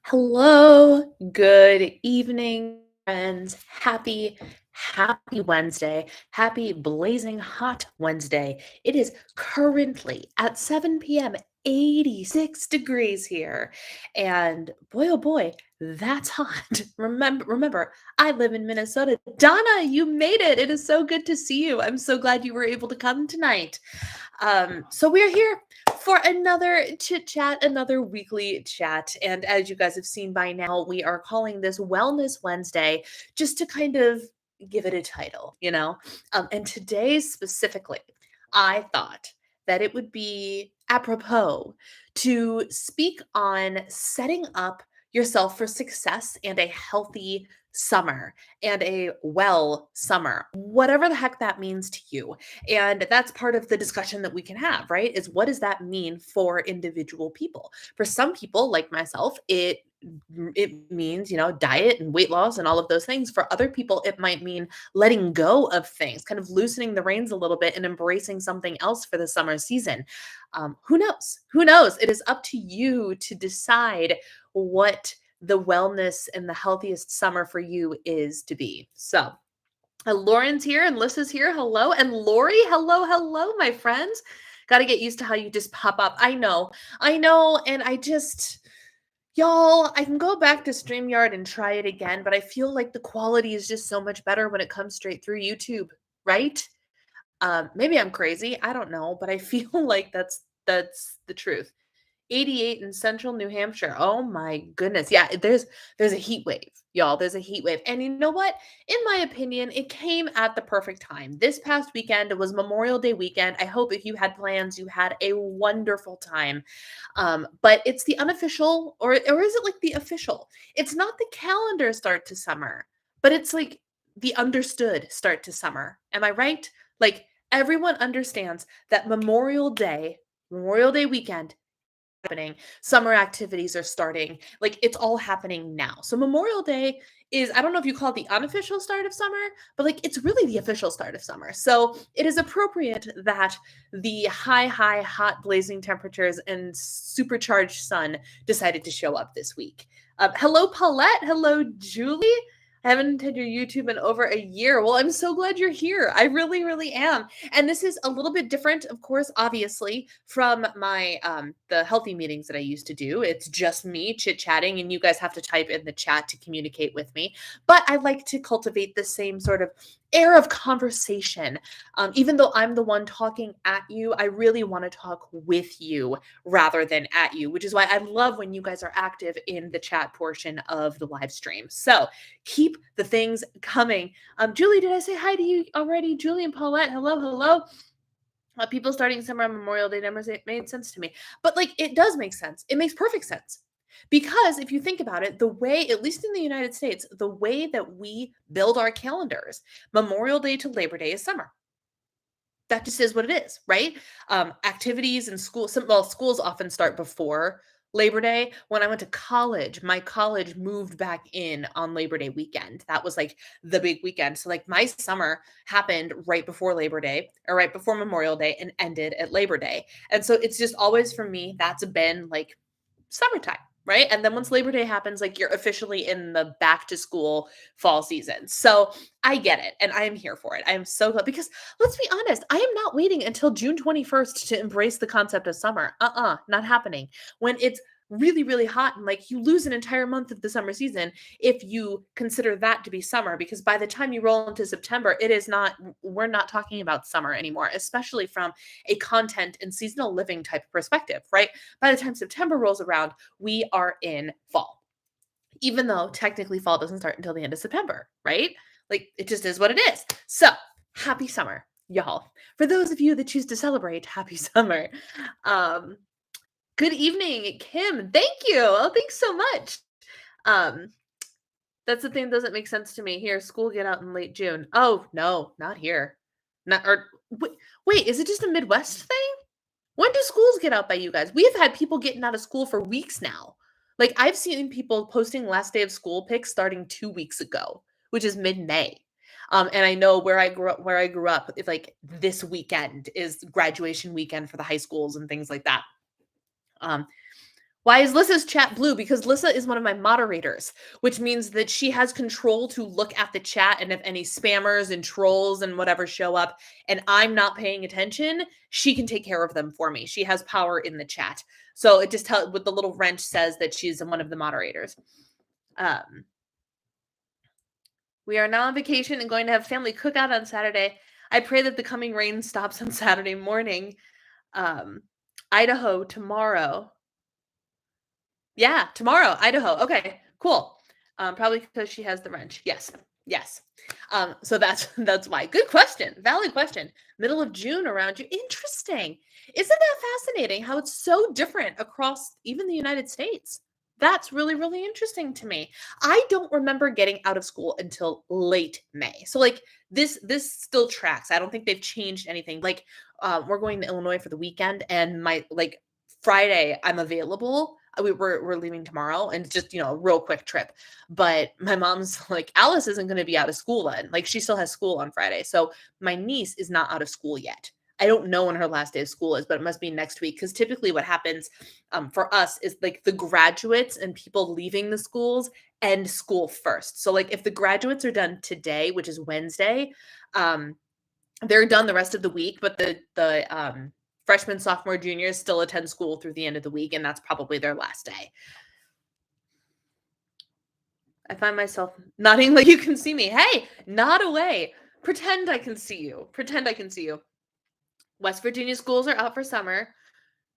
Hello, good evening, friends. Happy Wednesday. Happy blazing hot Wednesday. It is currently at 7 p.m., 86 degrees here. And boy, oh boy, that's hot. Remember, I live in Minnesota. Donna, you made it. It is so good to see you. I'm so glad you were able to come tonight. So we're here for another chit chat, another weekly chat. And as you guys have seen by now, we are calling this Wellness Wednesday just to kind of give it a title. And today specifically, I thought that it would be apropos to speak on setting up yourself for success and a healthy summer and a well summer, whatever the heck that means to you. And that's part of the discussion that we can have, right? Is what does that mean for individual people? For some people, like myself, it means, diet and weight loss and all of those things. For other people, it might mean letting go of things, kind of loosening the reins a little bit and embracing something else for the summer season. Who knows? Who knows? It is up to you to decide what the wellness and the healthiest summer for you is to be. So, Lauren's here and Lissa's here. Hello. And Lori, hello, my friends. Got to get used to how you just pop up. I know. And y'all, I can go back to StreamYard and try it again, but I feel like the quality is just so much better when it comes straight through YouTube, right? Maybe I'm crazy. I don't know, but I feel like that's the truth. 88 in central New Hampshire. Oh my goodness. Yeah, there's a heat wave, y'all. There's a heat wave. And you know what? In my opinion, it came at the perfect time. This past weekend, it was Memorial Day weekend. I hope if you had plans, you had a wonderful time. But it's the unofficial, or is it like the official? It's not the calendar start to summer, but it's like the understood start to summer. Am I right? Like everyone understands that Memorial Day weekend happening. Summer activities are starting. Like it's all happening now. So Memorial Day is, I don't know if you call it the unofficial start of summer, but like it's really the official start of summer. So it is appropriate that the hot blazing temperatures and supercharged sun decided to show up this week. Hello, Paulette. Hello, Julie. I haven't had your YouTube in over a year. Well, I'm so glad you're here. I really, really am. And this is a little bit different, of course, obviously, from my the healthy meetings that I used to do. It's just me chit-chatting, and you guys have to type in the chat to communicate with me. But I like to cultivate the same sort of air of conversation. Even though I'm the one talking at you, I really want to talk with you rather than at you, which is why I love when you guys are active in the chat portion of the live stream. So keep the things coming. Julie, did I say hi to you already? Julie and Paulette, hello. People starting summer on Memorial Day never made sense to me. But like, it does make sense. It makes perfect sense. Because if you think about it, the way, at least in the United States, the way that we build our calendars, Memorial Day to Labor Day is summer. That just is what it is, right? Activities in school, schools often start before Labor Day. When I went to college, my college moved back in on Labor Day weekend. That was like the big weekend. So like my summer happened right before Labor Day or right before Memorial Day and ended at Labor Day. And so it's just always for me, that's been like summertime, right? And then once Labor Day happens, like you're officially in the back to school fall season. So I get it. And I am here for it. I am so glad because let's be honest, I am not waiting until June 21st to embrace the concept of summer. Not happening. When it's really, really hot and like you lose an entire month of the summer season if you consider that to be summer, because by the time you roll into September, we're not talking about summer anymore, especially from a content and seasonal living type of perspective, right? By the time September rolls around, we are in fall, even though technically fall doesn't start until the end of September, right? Like it just is what it is. So happy summer, y'all. For those of you that choose to celebrate, happy summer. Good evening, Kim. Thank you. Oh, thanks so much. That's the thing that doesn't make sense to me. Here, school get out in late June. Oh, no, not here. Not or wait, is it just a Midwest thing? When do schools get out by you guys? We have had people getting out of school for weeks now. Like I've seen people posting last day of school pics starting 2 weeks ago, which is mid-May. And I know where I grew up, it's like this weekend is graduation weekend for the high schools and things like that. Um, Why is Lissa's chat blue? Because Lissa is one of my moderators, which means that she has control to look at the chat, and if any spammers and trolls and whatever show up and I'm not paying attention, she can take care of them for me. She has power in the chat. So it just with the little wrench says that she's one of the moderators. Um, we are now on vacation and going to have family cookout on Saturday. I pray that the coming rain stops on Saturday morning. Um, Idaho tomorrow. Yeah, tomorrow, Idaho. Okay, cool. Probably because she has the wrench. Yes, yes. So that's that's why. Good question. Valid question. Middle of June around you. Interesting. Isn't that fascinating how it's so different across even the United States? That's really, really interesting to me. I don't remember getting out of school until late May. So like this still tracks. I don't think they've changed anything. Like we're going to Illinois for the weekend, and my like Friday I'm available. We're leaving tomorrow, and it's just, a real quick trip. But my mom's like, Alice isn't going to be out of school then. Like she still has school on Friday. So my niece is not out of school yet. I don't know when her last day of school is, but it must be next week. Because typically what happens for us is like the graduates and people leaving the schools end school first. So like if the graduates are done today, which is Wednesday, um, they're done the rest of the week, but the freshmen, sophomore, juniors still attend school through the end of the week, and that's probably their last day. I find myself nodding like you can see me. Hey, nod away. Pretend I can see you. Pretend I can see you. West Virginia schools are out for summer.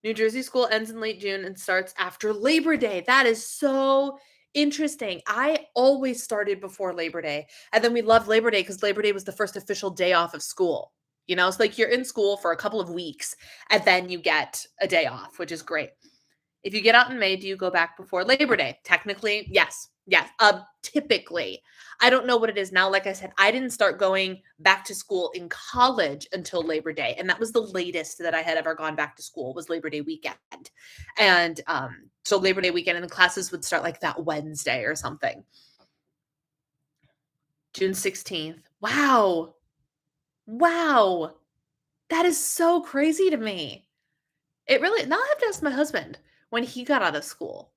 New Jersey school ends in late June and starts after Labor Day. That is so interesting. I always started before Labor Day. And then we loved Labor Day because Labor Day was the first official day off of school. It's like you're in school for a couple of weeks and then you get a day off, which is great. If you get out in May, do you go back before Labor Day? Technically, yes. Yes. Typically. I don't know what it is now. Like I said, I didn't start going back to school in college until Labor Day. And that was the latest that I had ever gone back to school was Labor Day weekend. And so Labor Day weekend, and the classes would start like that Wednesday or something. June 16th. Wow. Wow. That is so crazy to me. It really, now I have to ask my husband when he got out of school.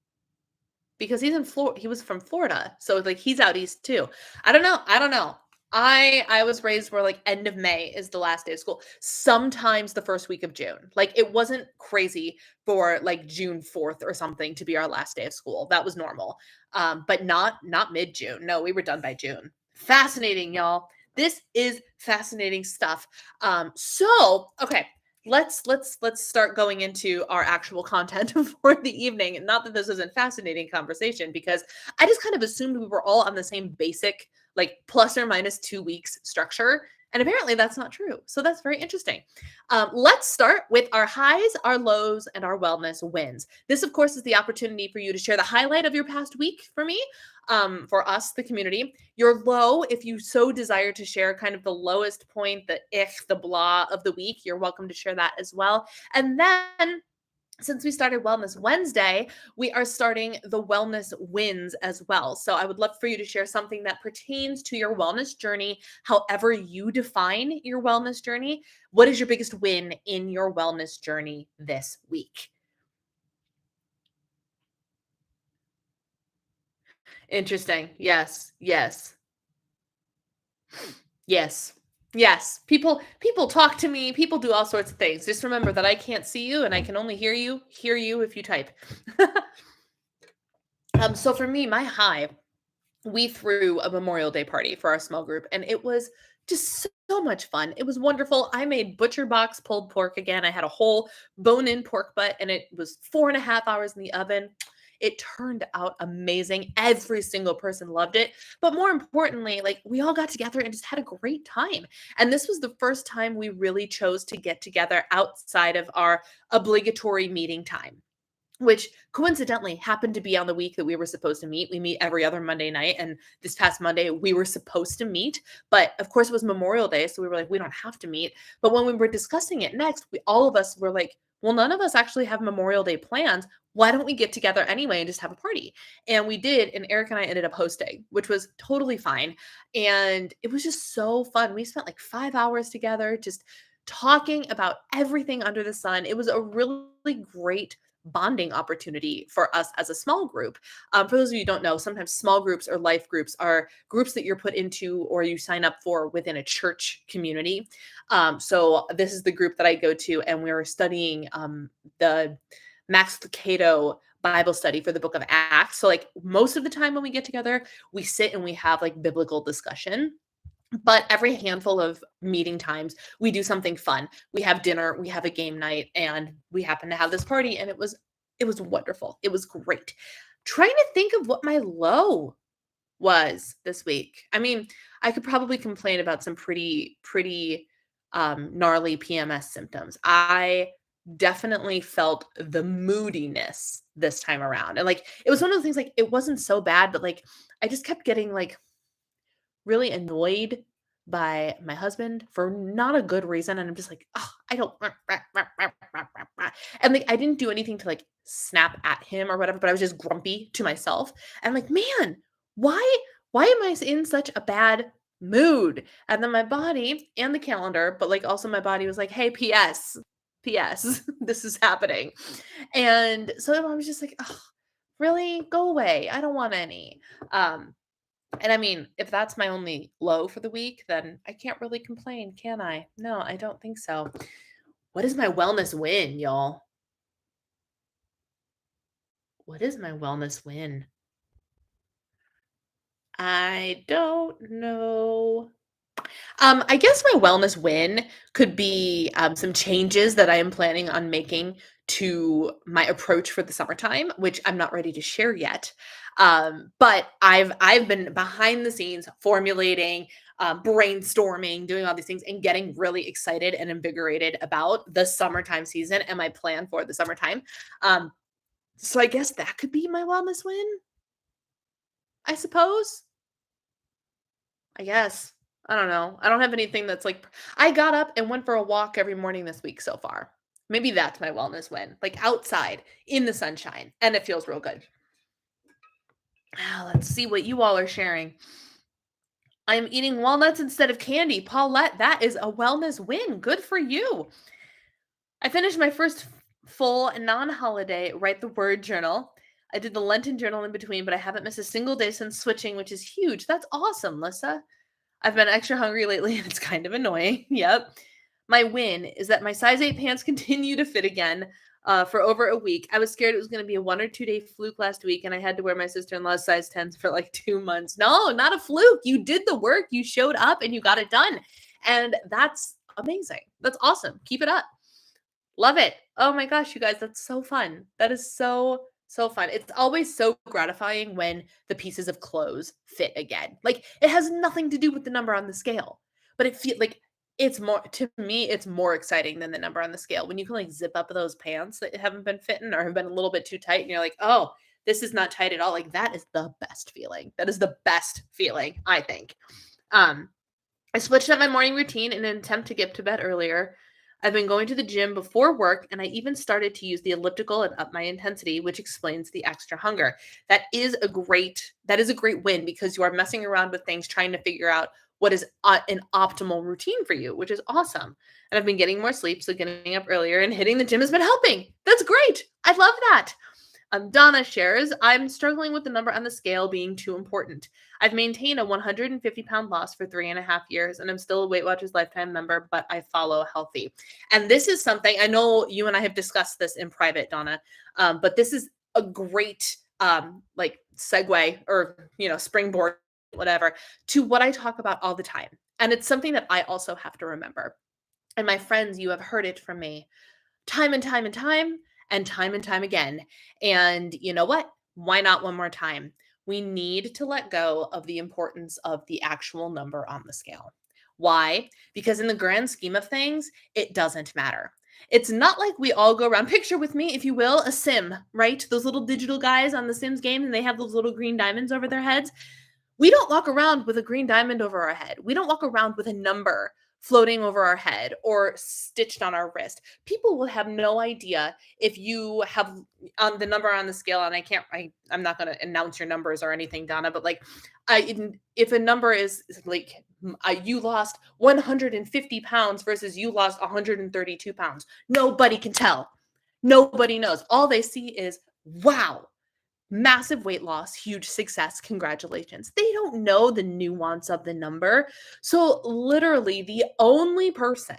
Because he's in Florida. He was from Florida. So like he's out east too. I don't know. I was raised where like end of May is the last day of school. Sometimes the first week of June. Like it wasn't crazy for like June 4th or something to be our last day of school. That was normal. But not mid-June. No, we were done by June. Fascinating, y'all. This is fascinating stuff. So okay, let's start going into our actual content for the evening. Not that this isn't fascinating conversation, because I just kind of assumed we were all on the same basic like plus or minus 2 weeks structure, and apparently that's not true. So that's very interesting. Let's start with our highs, our lows, and our wellness wins. This, of course, is the opportunity for you to share the highlight of your past week for me, for us, the community. Your low, if you so desire to share kind of the lowest point, the the blah of the week, you're welcome to share that as well. And then since we started Wellness Wednesday, we are starting the wellness wins as well. So I would love for you to share something that pertains to your wellness journey, however you define your wellness journey. What is your biggest win in your wellness journey this week? Interesting. Yes. Yes. Yes. Yes. People talk to me, people do all sorts of things. Just remember that I can't see you and I can only hear you if you type. So for me, my high, we threw a Memorial Day party for our small group, and it was just so much fun. It was wonderful. I made butcher box pulled pork again. I had a whole bone-in pork butt, and it was 4.5 hours in the oven. It turned out amazing. Every single person loved it. But more importantly, like we all got together and just had a great time. And this was the first time we really chose to get together outside of our obligatory meeting time, which coincidentally happened to be on the week that we were supposed to meet. We meet every other Monday night. And this past Monday, we were supposed to meet. But of course, it was Memorial Day. So we were like, we don't have to meet. But when we were discussing it next, all of us were like, well, none of us actually have Memorial Day plans. Why don't we get together anyway and just have a party? And we did. And Eric and I ended up hosting, which was totally fine. And it was just so fun. We spent like 5 hours together, just talking about everything under the sun. It was a really great bonding opportunity for us as a small group. For those of you who don't know, sometimes small groups or life groups are groups that you're put into or you sign up for within a church community. So this is the group that I go to, and we're studying the Max Lucado Bible study for the book of Acts. So like most of the time when we get together, we sit and we have like biblical discussion. But every handful of meeting times, we do something fun. We have dinner, we have a game night, and we happen to have this party, and it was wonderful. It was great. Trying to think of what my low was this week. I mean, I could probably complain about some pretty gnarly PMS symptoms. I definitely felt the moodiness this time around. And like it was one of the things like it wasn't so bad, but like I just kept getting like really annoyed by my husband for not a good reason. And I'm just like, oh, I don't. And like, I didn't do anything to like snap at him or whatever, but I was just grumpy to myself. And I'm like, man, why, why am I in such a bad mood? And then my body and the calendar, but like also my body was like, hey, PS, this is happening. And so I was just like, oh, really? Go away. I don't want any. Um, and I mean, if that's my only low for the week, then I can't really complain, can I? No, I don't think so. What is my wellness win, y'all? What is my wellness win? I don't know. I guess my wellness win could be some changes that I am planning on making to my approach for the summertime, which I'm not ready to share yet. But I've been behind the scenes formulating, brainstorming, doing all these things, and getting really excited and invigorated about the summertime season and my plan for the summertime. Um, so I guess that could be my wellness win, I suppose. I guess. I don't know. I don't have anything that's like I got up and went for a walk every morning this week so far. Maybe that's my wellness win. Like outside in the sunshine and it feels real good. Let's see what you all are sharing. I am eating walnuts instead of candy. Paulette, that is a wellness win. Good for you. I finished my first full non-holiday write the word journal. I did the Lenten journal in between, but I haven't missed a single day since switching, which is huge. That's awesome, Lissa. I've been extra hungry lately and it's kind of annoying. Yep. My win is that my size 8 pants continue to fit again for over a week. I was scared it was going to be a 1 or 2 day fluke last week and I had to wear my sister-in-law's size 10s for like 2 months. No, not a fluke. You did the work. You showed up and you got it done. And that's amazing. That's awesome. Keep it up. Love it. Oh my gosh, you guys, that's so fun. That is so fun. It's always so gratifying when the pieces of clothes fit again. Like it has nothing to do with the number on the scale, but it feels like it's more to me, it's more exciting than the number on the scale. When you can like zip up those pants that haven't been fitting or have been a little bit too tight and you're like, "Oh, this is not tight at all." Like that is the best feeling. That is the best feeling, I think. Um I switched up my morning routine in an attempt to get to bed earlier. I've been going to the gym before work, and I even started to use the elliptical and up my intensity, which explains the extra hunger. That is a great win because you are messing around with things, trying to figure out what is an optimal routine for you, which is awesome. And I've been getting more sleep, so getting up earlier and hitting the gym has been helping. That's great. I love that. Donna shares, I'm struggling with the number on the scale being too important. I've maintained a 150-pound loss for 3.5 years, and I'm still a Weight Watchers lifetime member, but I follow healthy. And this is something, I know you and I have discussed this in private, Donna, but this is a great like segue or, springboard, whatever, to what I talk about all the time. And it's something that I also have to remember. And my friends, you have heard it from me time and time and time and time again. And you know what? Why not one more time? We need to let go of the importance of the actual number on the scale. Why? Because in the grand scheme of things, it doesn't matter. It's not like we all go around, picture with me, if you will, a sim, right? Those little digital guys on the Sims game, and they have those little green diamonds over their heads. We don't walk around with a green diamond over our head. We don't walk around with a number floating over our head or stitched on our wrist. People will have no idea if you have on the number on the scale. And I'm not going to announce your numbers or anything, Donna, but like, if a number is like, you lost 150 pounds versus you lost 132 pounds, nobody can tell. Nobody knows. All they see is, wow, massive weight loss, huge success, congratulations. They don't know the nuance of the number. So, literally, the only person,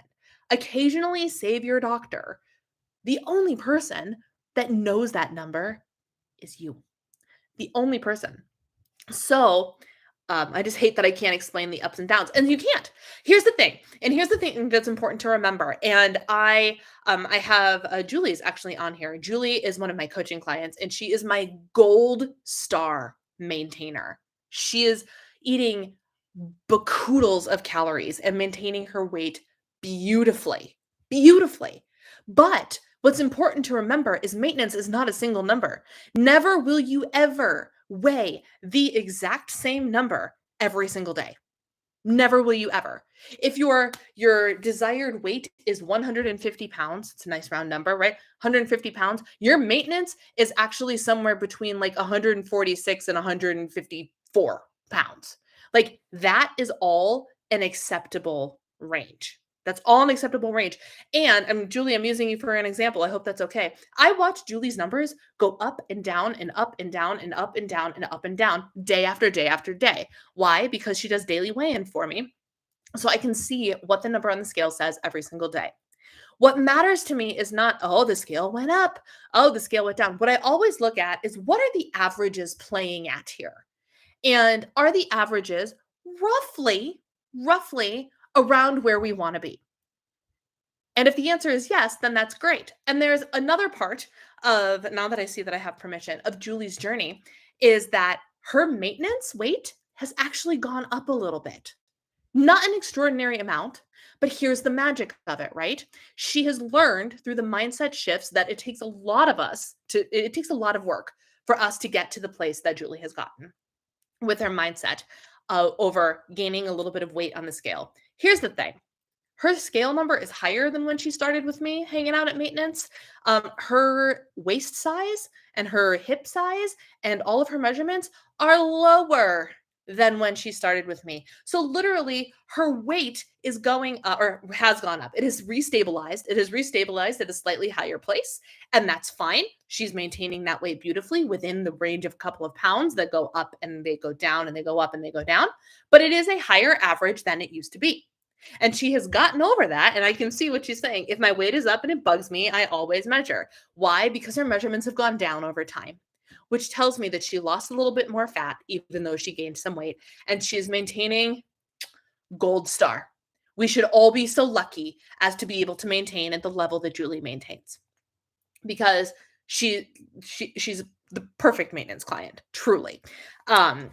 occasionally save your doctor, the only person that knows that number is you. The only person. So, I just hate that I can't explain the ups and downs, and you can't. Here's the thing that's important to remember. And I have Julie's actually on here. Julie is one of my coaching clients, and she is my gold star maintainer. She is eating bakoodles of calories and maintaining her weight beautifully, beautifully. But what's important to remember is maintenance is not a single number. Never will you ever weigh the exact same number every single day. Never will you ever. If your desired weight is 150 pounds, it's a nice round number, right? 150 pounds, your maintenance is actually somewhere between like 146 and 154 pounds. Like that is all an acceptable range. That's all an acceptable range. And Julie, I'm using you for an example. I hope that's okay. I watch Julie's numbers go up and down and up and down and up and down and up and down day after day after day. Why? Because she does daily weigh-in for me. So I can see what the number on the scale says every single day. What matters to me is not, oh, the scale went up. Oh, the scale went down. What I always look at is what are the averages playing at here? And are the averages roughly around where we want to be? And if the answer is yes, then that's great. And there's another part of, now that I see that I have permission, of Julie's journey is that her maintenance weight has actually gone up a little bit. Not an extraordinary amount, but here's the magic of it, right? She has learned through the mindset shifts that it takes a lot of work for us to get to the place that Julie has gotten with her mindset over gaining a little bit of weight on the scale. Here's the thing. Her scale number is higher than when she started with me hanging out at maintenance. Her waist size and her hip size and all of her measurements are lower than when she started with me. So literally her weight is going up or has gone up. It is restabilized. It is restabilized at a slightly higher place. And that's fine. She's maintaining that weight beautifully within the range of a couple of pounds that go up and they go down and they go up and they go down. But it is a higher average than it used to be. And she has gotten over that. And I can see what she's saying. If my weight is up and it bugs me, I always measure. Why? Because her measurements have gone down over time, which tells me that she lost a little bit more fat, even though she gained some weight. And she's maintaining gold star. We should all be so lucky as to be able to maintain at the level that Julie maintains, because she's the perfect maintenance client, truly. And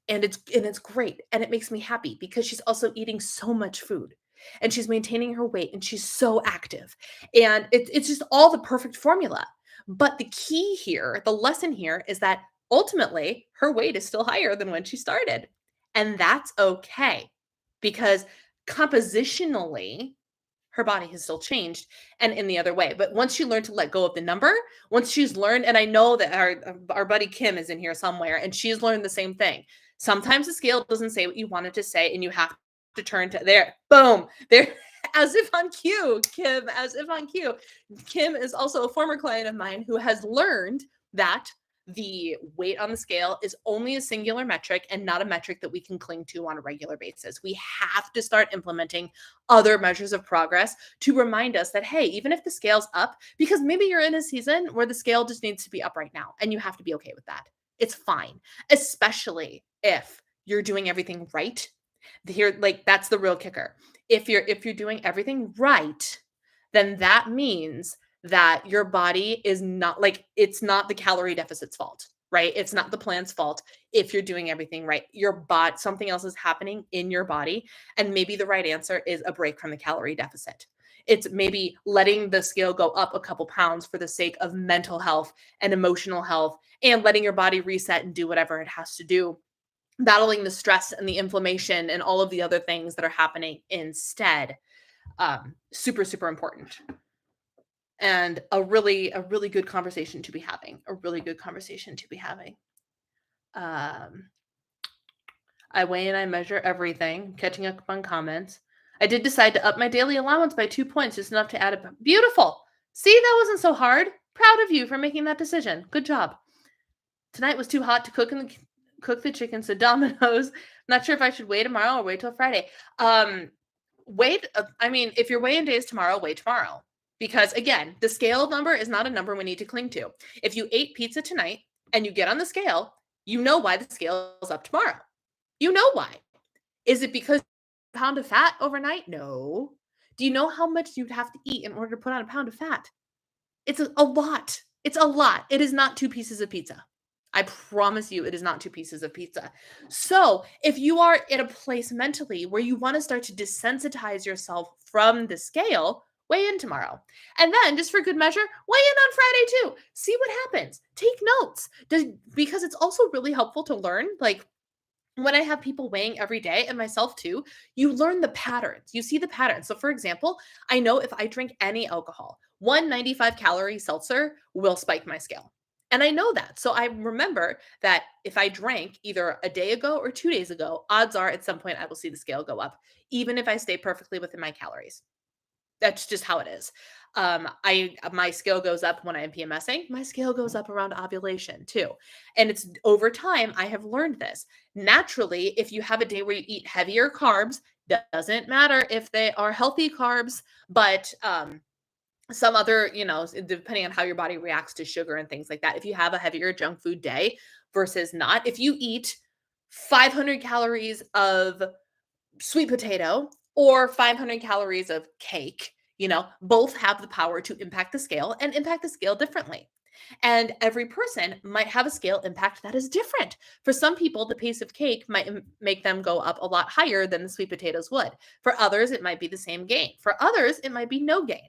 it's great. And it makes me happy because she's also eating so much food and she's maintaining her weight and she's so active. And it's just all the perfect formula. But the key here, the lesson here is that ultimately her weight is still higher than when she started. And that's okay because compositionally, her body has still changed and in the other way. But once she learned to let go of the number, once she's learned, and I know that our buddy Kim is in here somewhere and she's learned the same thing. Sometimes the scale doesn't say what you want it to say and you have to turn to there. Boom. There. As if on cue, Kim, as if on cue. Kim is also a former client of mine who has learned that the weight on the scale is only a singular metric and not a metric that we can cling to on a regular basis. We have to start implementing other measures of progress to remind us that, hey, even if the scale's up, because maybe you're in a season where the scale just needs to be up right now and you have to be okay with that. It's fine, especially if you're doing everything right. Here, like that's the real kicker. If you're doing everything right, then that means that your body is not like, it's not the calorie deficit's fault, right? It's not the plan's fault. If you're doing everything right, your body, something else is happening in your body. And maybe the right answer is a break from the calorie deficit. It's maybe letting the scale go up a couple pounds for the sake of mental health and emotional health and letting your body reset and do whatever it has to do, battling the stress and the inflammation and all of the other things that are happening instead. Super, super important. And a really good conversation to be having. I weigh and I measure everything, catching up on comments. I did decide to up my daily allowance by 2 points, just enough to add a beautiful. See, that wasn't so hard. Proud of you for making that decision. Good job. Tonight was too hot to cook the chicken, so Domino's. Not sure if I should wait tomorrow or wait till Friday. Um, wait. I mean, if your weigh-in day is tomorrow, wait tomorrow. Because again, the scale number is not a number we need to cling to. If you ate pizza tonight and you get on the scale, you know why the scale is up tomorrow. You know why. Is it because a pound of fat overnight? No. Do you know how much you'd have to eat in order to put on a pound of fat? It's a lot. It's a lot. It is not 2 pieces of pizza. I promise you it is not 2 pieces of pizza. So, if you are at a place mentally where you wanna start to desensitize yourself from the scale, weigh in tomorrow. And then, just for good measure, weigh in on Friday too. See what happens. Take notes. Because it's also really helpful to learn, like, when I have people weighing every day and myself too, you learn the patterns. You see the patterns. So, for example, I know if I drink any alcohol, 195-calorie seltzer will spike my scale. And I know that. So I remember that if I drank either a day ago or 2 days ago, odds are at some point I will see the scale go up, even if I stay perfectly within my calories. That's just how it is. I my scale goes up when I'm PMSing. My scale goes up around ovulation too. And it's over time I have learned this. Naturally, if you have a day where you eat heavier carbs, doesn't matter if they are healthy carbs, but some other, depending on how your body reacts to sugar and things like that. If you have a heavier junk food day versus not, if you eat 500 calories of sweet potato or 500 calories of cake, both have the power to impact the scale and impact the scale differently. And every person might have a scale impact that is different. For some people, the piece of cake might make them go up a lot higher than the sweet potatoes would. For others, it might be the same gain. For others, it might be no gain.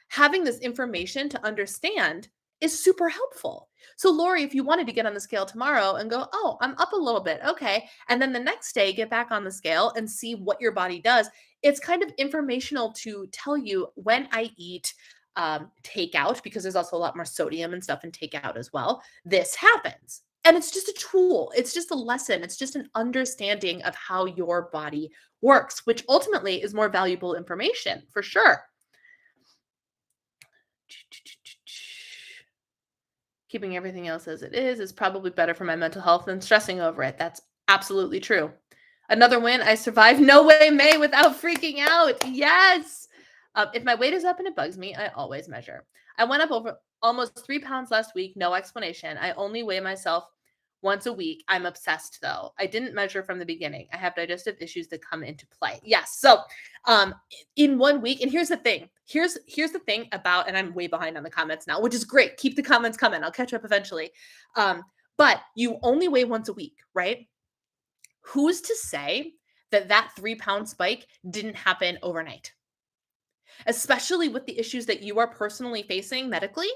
Having this information to understand is super helpful. So, Lori, if you wanted to get on the scale tomorrow and go, oh, I'm up a little bit, okay. And then the next day, get back on the scale and see what your body does. It's kind of informational to tell you when I eat takeout, because there's also a lot more sodium and stuff in takeout as well. This happens. And it's just a tool, it's just a lesson, it's just an understanding of how your body works, which ultimately is more valuable information for sure. Keeping everything else as it is probably better for my mental health than stressing over it. That's absolutely true. Another win. I survived No Way May without freaking out. Yes. If my weight is up and it bugs me, I always measure. I went up over almost 3 pounds last week. No explanation. I only weigh myself once a week. I'm obsessed though. I didn't measure from the beginning. I have digestive issues that come into play. Yes. So, in 1 week, and here's the thing. Here's the thing about, and I'm way behind on the comments now, which is great. Keep the comments coming. I'll catch up eventually. But you only weigh once a week, right? Who's to say that 3 pound spike didn't happen overnight? Especially with the issues that you are personally facing medically,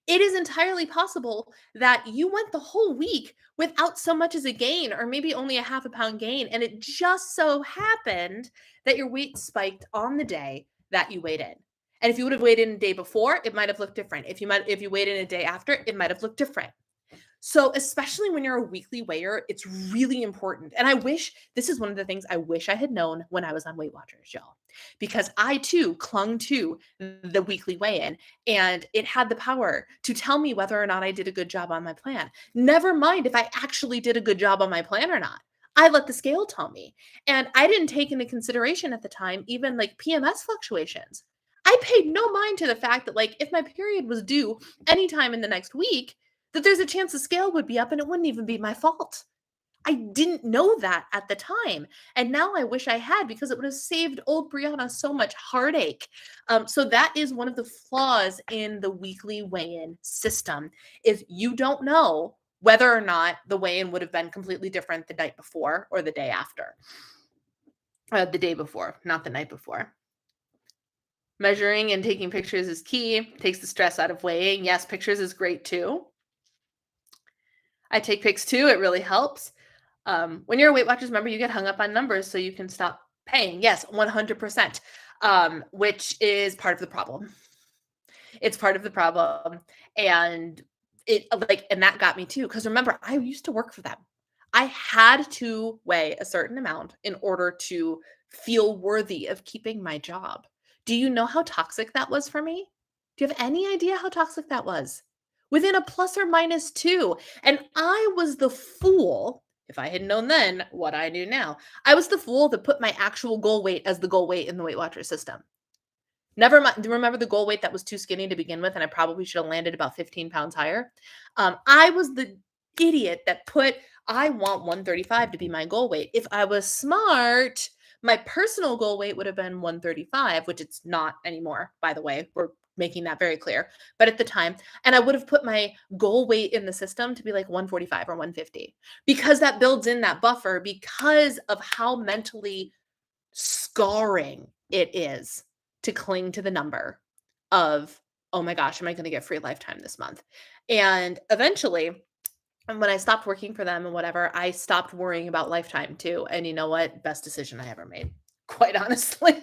it is entirely possible that you went the whole week without so much as a gain, or maybe only a half a pound gain. And it just so happened that your weight spiked on the day that you weighed in. And if you would have weighed in a day before, it might have looked different. If you weighed in a day after, it might have looked different. So, especially when you're a weekly weigher, it's really important. And I wish this is one of the things I wish I had known when I was on Weight Watchers, y'all, because I too clung to the weekly weigh in, and it had the power to tell me whether or not I did a good job on my plan. Never mind if I actually did a good job on my plan or not. I let the scale tell me. And I didn't take into consideration at the time, even like PMS fluctuations. I paid no mind to the fact that, like, if my period was due anytime in the next week, that there's a chance the scale would be up and it wouldn't even be my fault. I didn't know that at the time. And now I wish I had, because it would have saved old Brianna so much heartache. So that is one of the flaws in the weekly weigh-in system, is you don't know whether or not the weigh-in would have been completely different the night before or the day after. The day before, not the night before. Measuring and taking pictures is key. Takes the stress out of weighing. Yes, pictures is great too. I take pics too. It really helps. When you're a Weight Watchers member, you get hung up on numbers so you can stop paying. Yes, 100%, which is part of the problem. It's part of the problem. And and that got me too. Because remember, I used to work for them. I had to weigh a certain amount in order to feel worthy of keeping my job. Do you know how toxic that was for me? Do you have any idea how toxic that was? Within a plus or minus 2. And I was the fool, if I had known then what I knew now, I was the fool that put my actual goal weight as the goal weight in the Weight Watchers system. Never mind. Remember the goal weight that was too skinny to begin with, and I probably should have landed about 15 pounds higher. I was the idiot that put, I want 135 to be my goal weight. If I was smart, my personal goal weight would have been 135, which it's not anymore, by the way. We're making that very clear. But at the time, and I would have put my goal weight in the system to be like 145 or 150 because that builds in that buffer because of how mentally scarring it is to cling to the number of, oh my gosh, am I going to get free lifetime this month? And eventually, and when I stopped working for them and whatever, I stopped worrying about lifetime too. And you know what? Best decision I ever made. Quite honestly,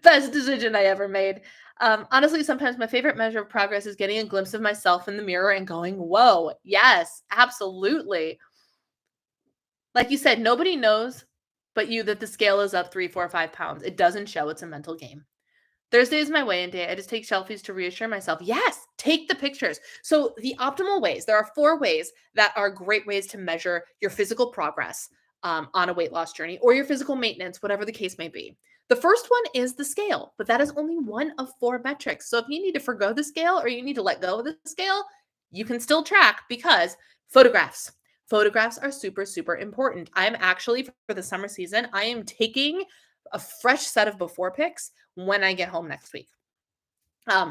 best decision I ever made. Honestly, sometimes my favorite measure of progress is getting a glimpse of myself in the mirror and going, whoa, yes, absolutely. Like you said, nobody knows but you that the scale is up 3, 4, 5 pounds. It doesn't show. It's a mental game. Thursday is my weigh-in day. I just take selfies to reassure myself. Yes, take the pictures. So the optimal ways, there are 4 ways that are great ways to measure your physical progress on a weight loss journey or your physical maintenance, whatever the case may be. The first one is the scale, but that is only one of 4 metrics. So if you need to forgo the scale or you need to let go of the scale, you can still track because photographs. Photographs are super, super important. I'm actually, for the summer season, I am taking a fresh set of before pics when I get home next week.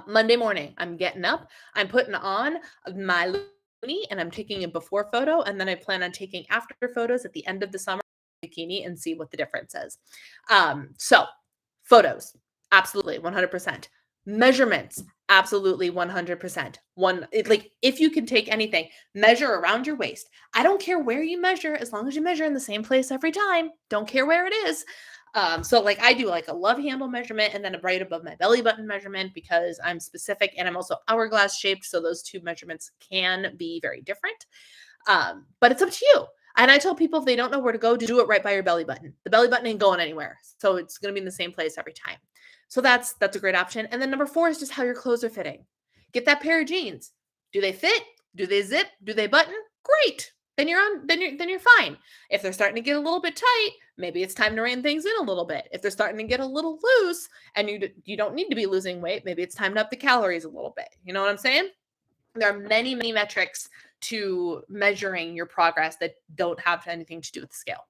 Monday morning, I'm getting up, I'm putting on my Looney, and I'm taking a before photo, and then I plan on taking after photos at the end of the summer bikini and see what the difference is. So photos, absolutely 100%. Measurements, absolutely 100%. Like if you can take anything, measure around your waist. I don't care where you measure, as long as you measure in the same place every time. Don't care where it is. So like I do like a love handle measurement and then a right above my belly button measurement because I'm specific and I'm also hourglass shaped. So those 2 measurements can be very different. But it's up to you. And I tell people if they don't know where to go, to do it right by your belly button. The belly button ain't going anywhere. So it's going to be in the same place every time. So that's a great option. And then number 4 is just how your clothes are fitting. Get that pair of jeans. Do they fit? Do they zip? Do they button? Great. Then you're fine. If they're starting to get a little bit tight, maybe it's time to rein things in a little bit. If they're starting to get a little loose and you don't need to be losing weight, maybe it's time to up the calories a little bit. You know what I'm saying? There are many, many metrics to measuring your progress that don't have anything to do with the scale.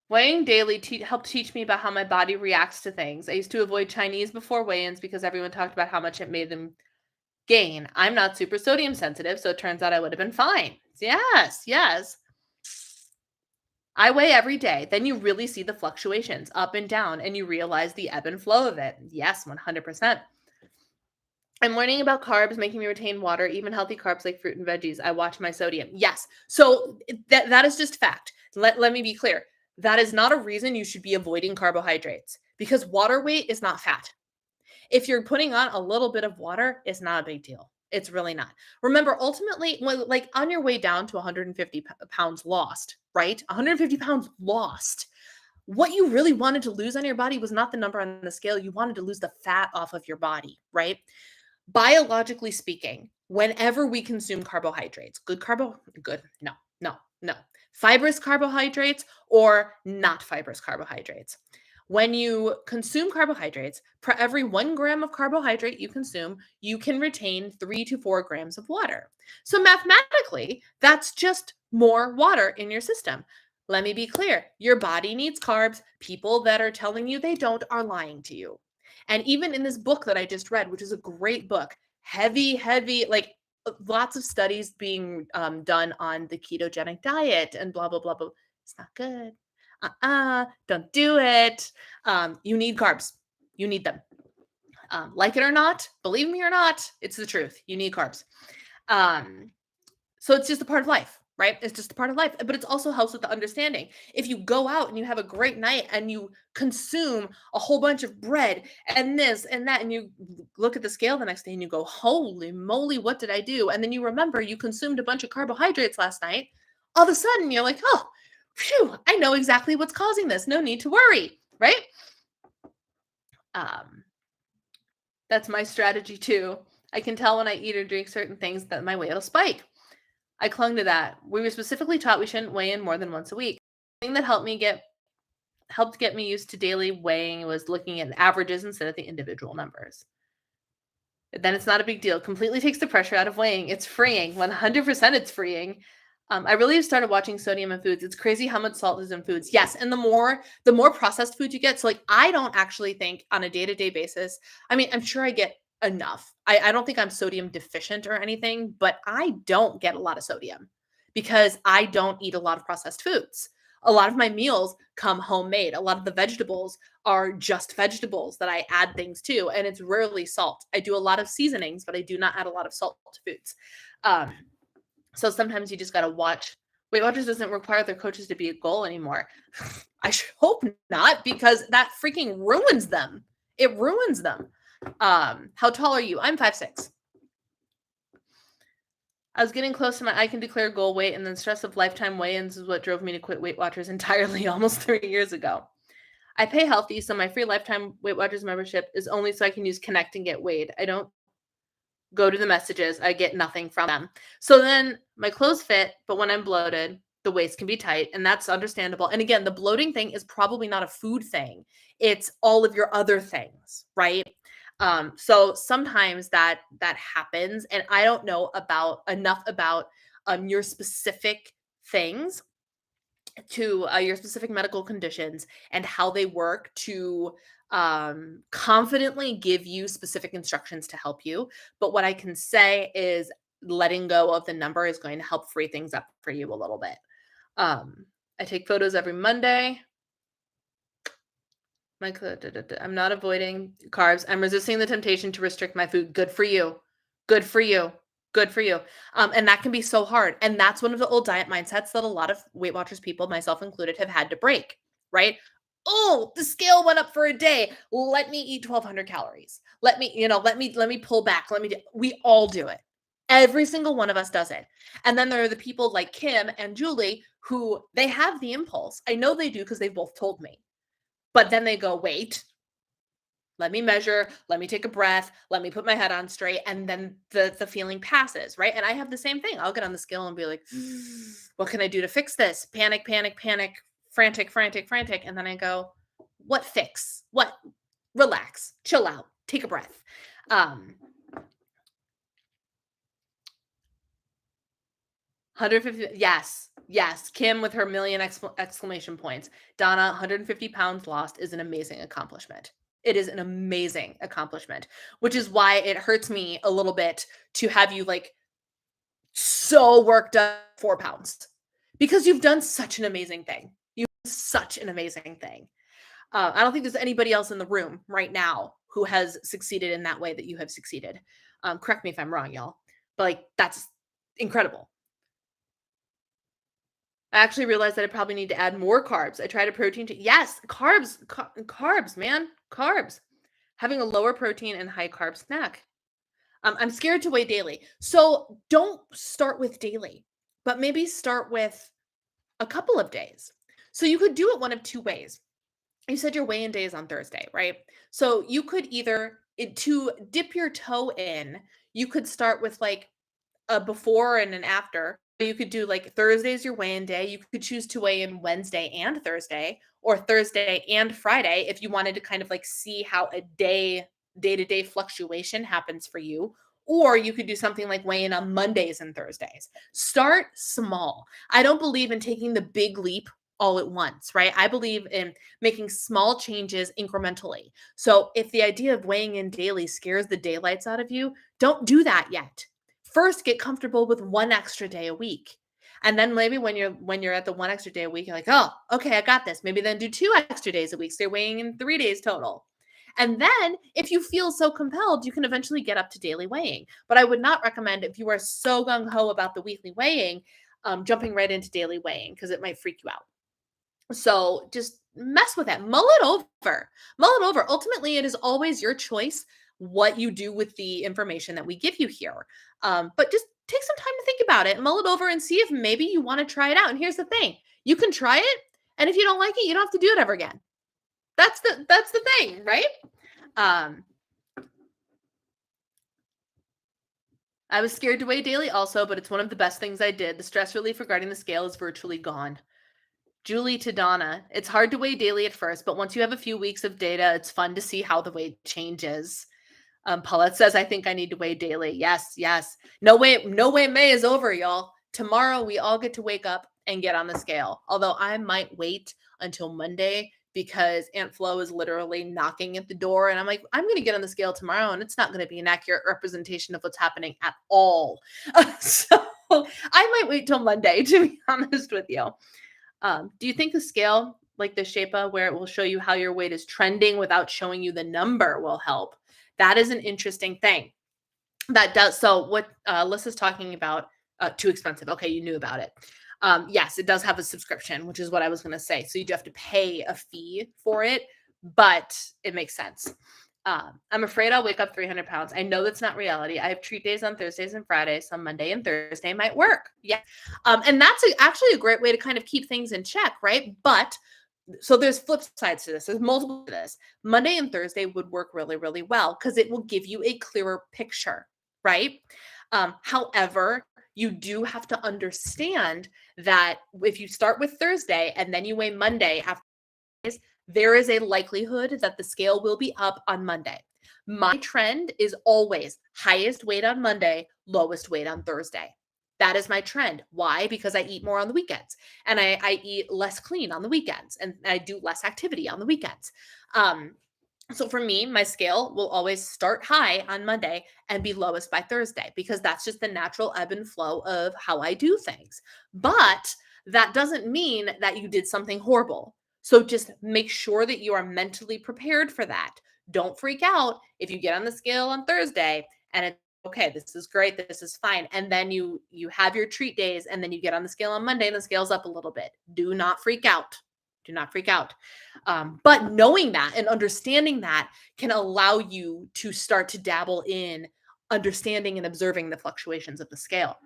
Weighing daily helped teach me about how my body reacts to things. I used to avoid Chinese before weigh-ins because everyone talked about how much it made them gain. I'm not super sodium sensitive, so it turns out I would have been fine. Yes, yes. I weigh every day. Then you really see the fluctuations up and down, and you realize the ebb and flow of it. Yes, 100%. I'm learning about carbs, making me retain water, even healthy carbs like fruit and veggies. I watch my sodium. Yes. So that is just fact. Let me be clear. That is not a reason you should be avoiding carbohydrates because water weight is not fat. If you're putting on a little bit of water, it's not a big deal. It's really not. Remember, ultimately, like on your way down to 150 pounds lost, right? 150 pounds lost. What you really wanted to lose on your body was not the number on the scale. You wanted to lose the fat off of your body, right? Biologically speaking, whenever we consume carbohydrates, no. Fibrous carbohydrates or not fibrous carbohydrates. When you consume carbohydrates, for every 1 gram of carbohydrate you consume, you can retain 3 to 4 grams of water. So mathematically, that's just more water in your system. Let me be clear. Your body needs carbs. People that are telling you they don't are lying to you. And even in this book that I just read, which is a great book, heavy, like lots of studies being done on the ketogenic diet and blah, blah, blah, blah. It's not good. Don't do it. You need carbs. You need them. Like it or not, believe me or not, it's the truth. You need carbs. So it's just a part of life, right? It's just a part of life, but it also helps with the understanding. If you go out and you have a great night and you consume a whole bunch of bread and this and that, and you look at the scale the next day and you go, holy moly, what did I do? And then you remember you consumed a bunch of carbohydrates last night. All of a sudden you're like, oh, phew, I know exactly what's causing this. No need to worry, right? That's my strategy too. I can tell when I eat or drink certain things that my weight will spike. I clung to that. We were specifically taught we shouldn't weigh in more than once a week. The thing that helped get me used to daily weighing was looking at averages instead of the individual numbers. Then it's not a big deal. Completely takes the pressure out of weighing. It's freeing. 100% it's freeing. I really have started watching sodium in foods. It's crazy how much salt is in foods. Yes, and the more processed food you get. So like I don't actually think on a day-to-day basis. I mean, I'm sure I get enough. I don't think I'm sodium deficient or anything, but I don't get a lot of sodium because I don't eat a lot of processed foods. A lot of my meals come homemade. A lot of the vegetables are just vegetables that I add things to, and it's rarely salt. I do a lot of seasonings, but I do not add a lot of salt to foods. Um, so sometimes you just got to watch. Weight Watchers doesn't require their coaches to be a goal anymore. I hope not, because that freaking ruins them. It ruins them. How tall are you? I'm 5'6". I was getting close to my I can declare goal weight, and then stress of lifetime weigh-ins is what drove me to quit Weight Watchers entirely almost 3 years ago. I pay healthy, so my free lifetime Weight Watchers membership is only so I can use Connect and get weighed. I don't go to the messages. I get nothing from them. So then my clothes fit, but when I'm bloated, the waist can be tight, and that's understandable. And again, the bloating thing is probably not a food thing. It's all of your other things, right? So sometimes that happens, and I don't know enough about your specific things to your specific medical conditions and how they work to confidently give you specific instructions to help you. But what I can say is letting go of the number is going to help free things up for you a little bit. I take photos every Monday. I'm not avoiding carbs. I'm resisting the temptation to restrict my food. Good for you. Good for you. Good for you. And that can be so hard. And that's one of the old diet mindsets that a lot of Weight Watchers people, myself included, have had to break, right? Oh, the scale went up for a day. Let me eat 1,200 calories. Let me pull back. We all do it. Every single one of us does it. And then there are the people like Kim and Julie who they have the impulse. I know they do because they've both told me. But then they go, wait, let me measure, let me take a breath, let me put my head on straight, and then the feeling passes, right? And I have the same thing. I'll get on the scale and be like, what can I do to fix this? Panic, panic, panic, frantic, frantic, frantic. And then I go, what fix? What? Relax, chill out, take a breath. 150, yes, yes. Kim with her million exclamation points. Donna, 150 pounds lost is an amazing accomplishment. It is an amazing accomplishment, which is why it hurts me a little bit to have you like so worked up 4 pounds because you've done such an amazing thing. You've done such an amazing thing. I don't think there's anybody else in the room right now who has succeeded in that way that you have succeeded. Correct me if I'm wrong, y'all, but like that's incredible. I actually realized that I probably need to add more carbs. I tried a protein yes, carbs, man, carbs. Having a lower protein and high carb snack. I'm scared to weigh daily. So don't start with daily, but maybe start with a couple of days. So you could do it one of two ways. You said your weigh-in day is on Thursday, right? So you could to dip your toe in, you could start with like a before and an after. You could do like Thursday's your weigh-in day. You could choose to weigh in Wednesday and Thursday, or Thursday and Friday if you wanted to kind of like see how a day-to-day fluctuation happens for you. Or you could do something like weigh in on Mondays and Thursdays. Start small. I don't believe in taking the big leap all at once, right? I believe in making small changes incrementally. So if the idea of weighing in daily scares the daylights out of you, don't do that yet. First, get comfortable with one extra day a week. And then maybe when you're at the one extra day a week, you're like, oh, okay, I got this. Maybe then do 2 extra days a week. So you're weighing in 3 days total. And then if you feel so compelled, you can eventually get up to daily weighing. But I would not recommend, if you are so gung-ho about the weekly weighing, jumping right into daily weighing because it might freak you out. So just mess with it. Mull it over. Mull it over. Ultimately, it is always your choice what you do with the information that we give you here. But just take some time to think about it, mull it over, and see if maybe you want to try it out. And here's the thing: you can try it, and if you don't like it, you don't have to do it ever again. That's the thing, right? Um, I was scared to weigh daily also, but it's one of the best things I did. The stress relief regarding the scale is virtually gone. Julie to Donna, it's hard to weigh daily at first, but once you have a few weeks of data, it's fun to see how the weight changes. Paulette says, I think I need to weigh daily. Yes, yes. No way May is over, y'all. Tomorrow we all get to wake up and get on the scale. Although I might wait until Monday because Aunt Flo is literally knocking at the door. And I'm like, I'm going to get on the scale tomorrow and it's not going to be an accurate representation of what's happening at all. So I might wait till Monday, to be honest with you. Do you think the scale, like the Shape-A, where it will show you how your weight is trending without showing you the number, will help? That is an interesting thing. That does. So what Lissa's talking about, too expensive. Okay, you knew about it. Yes, it does have a subscription, which is what I was going to say. So you do have to pay a fee for it, but it makes sense. I'm afraid I'll wake up 300 pounds. I know that's not reality. I have treat days on Thursdays and Fridays, so Monday and Thursday might work. Yeah. And that's actually a great way to kind of keep things in check, right? But so there's flip sides to this. There's multiple to this. Monday and Thursday would work really, really well because it will give you a clearer picture, right? However, you do have to understand that if you start with Thursday and then you weigh Monday after days, there is a likelihood that the scale will be up on Monday. My trend is always highest weight on Monday, lowest weight on Thursday. That is my trend. Why? Because I eat more on the weekends and I eat less clean on the weekends and I do less activity on the weekends. So for me, my scale will always start high on Monday and be lowest by Thursday because that's just the natural ebb and flow of how I do things. But that doesn't mean that you did something horrible. So just make sure that you are mentally prepared for that. Don't freak out if you get on the scale on Thursday and it's okay, this is great, this is fine. And then you have your treat days and then you get on the scale on Monday and the scale's up a little bit. Do not freak out. Do not freak out. But knowing that and understanding that can allow you to start to dabble in understanding and observing the fluctuations of the scale.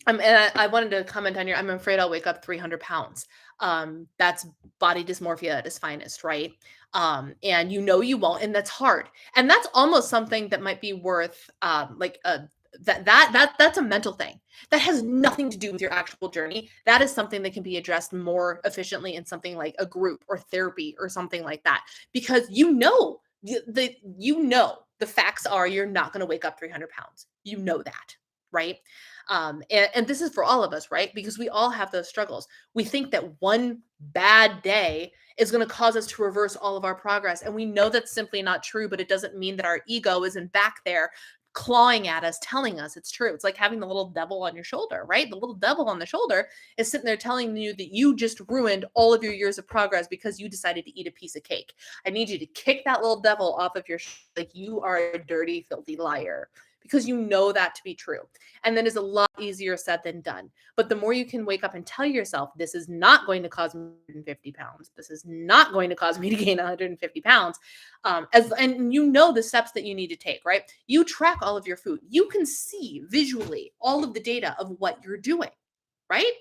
And I wanted to comment on I'm afraid I'll wake up 300 pounds. That's body dysmorphia at its finest, right? And you won't, and that's hard. And that's almost something that might be worth that's a mental thing. That has nothing to do with your actual journey. That is something that can be addressed more efficiently in something like a group or therapy or something like that. Because the facts are you're not going to wake up 300 pounds. You know that, right? And this is for all of us, right? Because we all have those struggles. We think that one bad day is going to cause us to reverse all of our progress. And we know that's simply not true, but it doesn't mean that our ego isn't back there clawing at us, telling us it's true. It's like having the little devil on your shoulder, right? The little devil on the shoulder is sitting there telling you that you just ruined all of your years of progress because you decided to eat a piece of cake. I need you to kick that little devil off of your like you are a dirty, filthy liar because you know that to be true. And then it's a lot easier said than done. But the more you can wake up and tell yourself, this is not going to cause me 150 pounds. This is not going to cause me to gain 150 pounds. And you know the steps that you need to take, right? You track all of your food. You can see visually all of the data of what you're doing, right?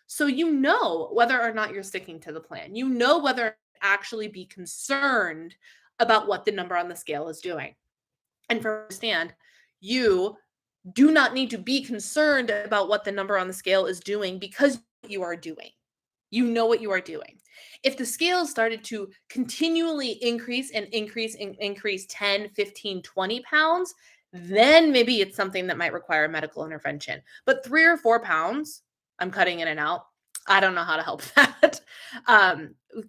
So you know whether or not you're sticking to the plan. You know whether to actually be concerned about what the number on the scale is doing. And understand, you do not need to be concerned about what the number on the scale is doing because you are doing. You know what you are doing. If the scale started to continually increase and increase and increase 10, 15, 20 pounds, then maybe it's something that might require medical intervention. But 3 or 4 pounds, I'm cutting in and out. I don't know how to help that.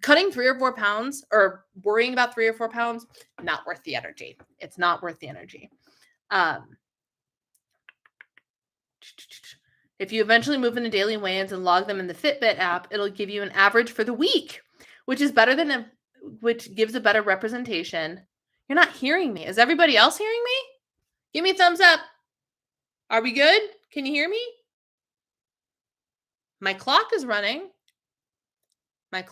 Cutting 3 or 4 pounds or worrying about 3 or 4 pounds, not worth the energy. It's not worth the energy. If you eventually move into daily weigh-ins and log them in the Fitbit app, it'll give you an average for the week, which gives a better representation. You're not hearing me. Is everybody else hearing me? Give me a thumbs up. Are we good? Can you hear me? My clock is running. But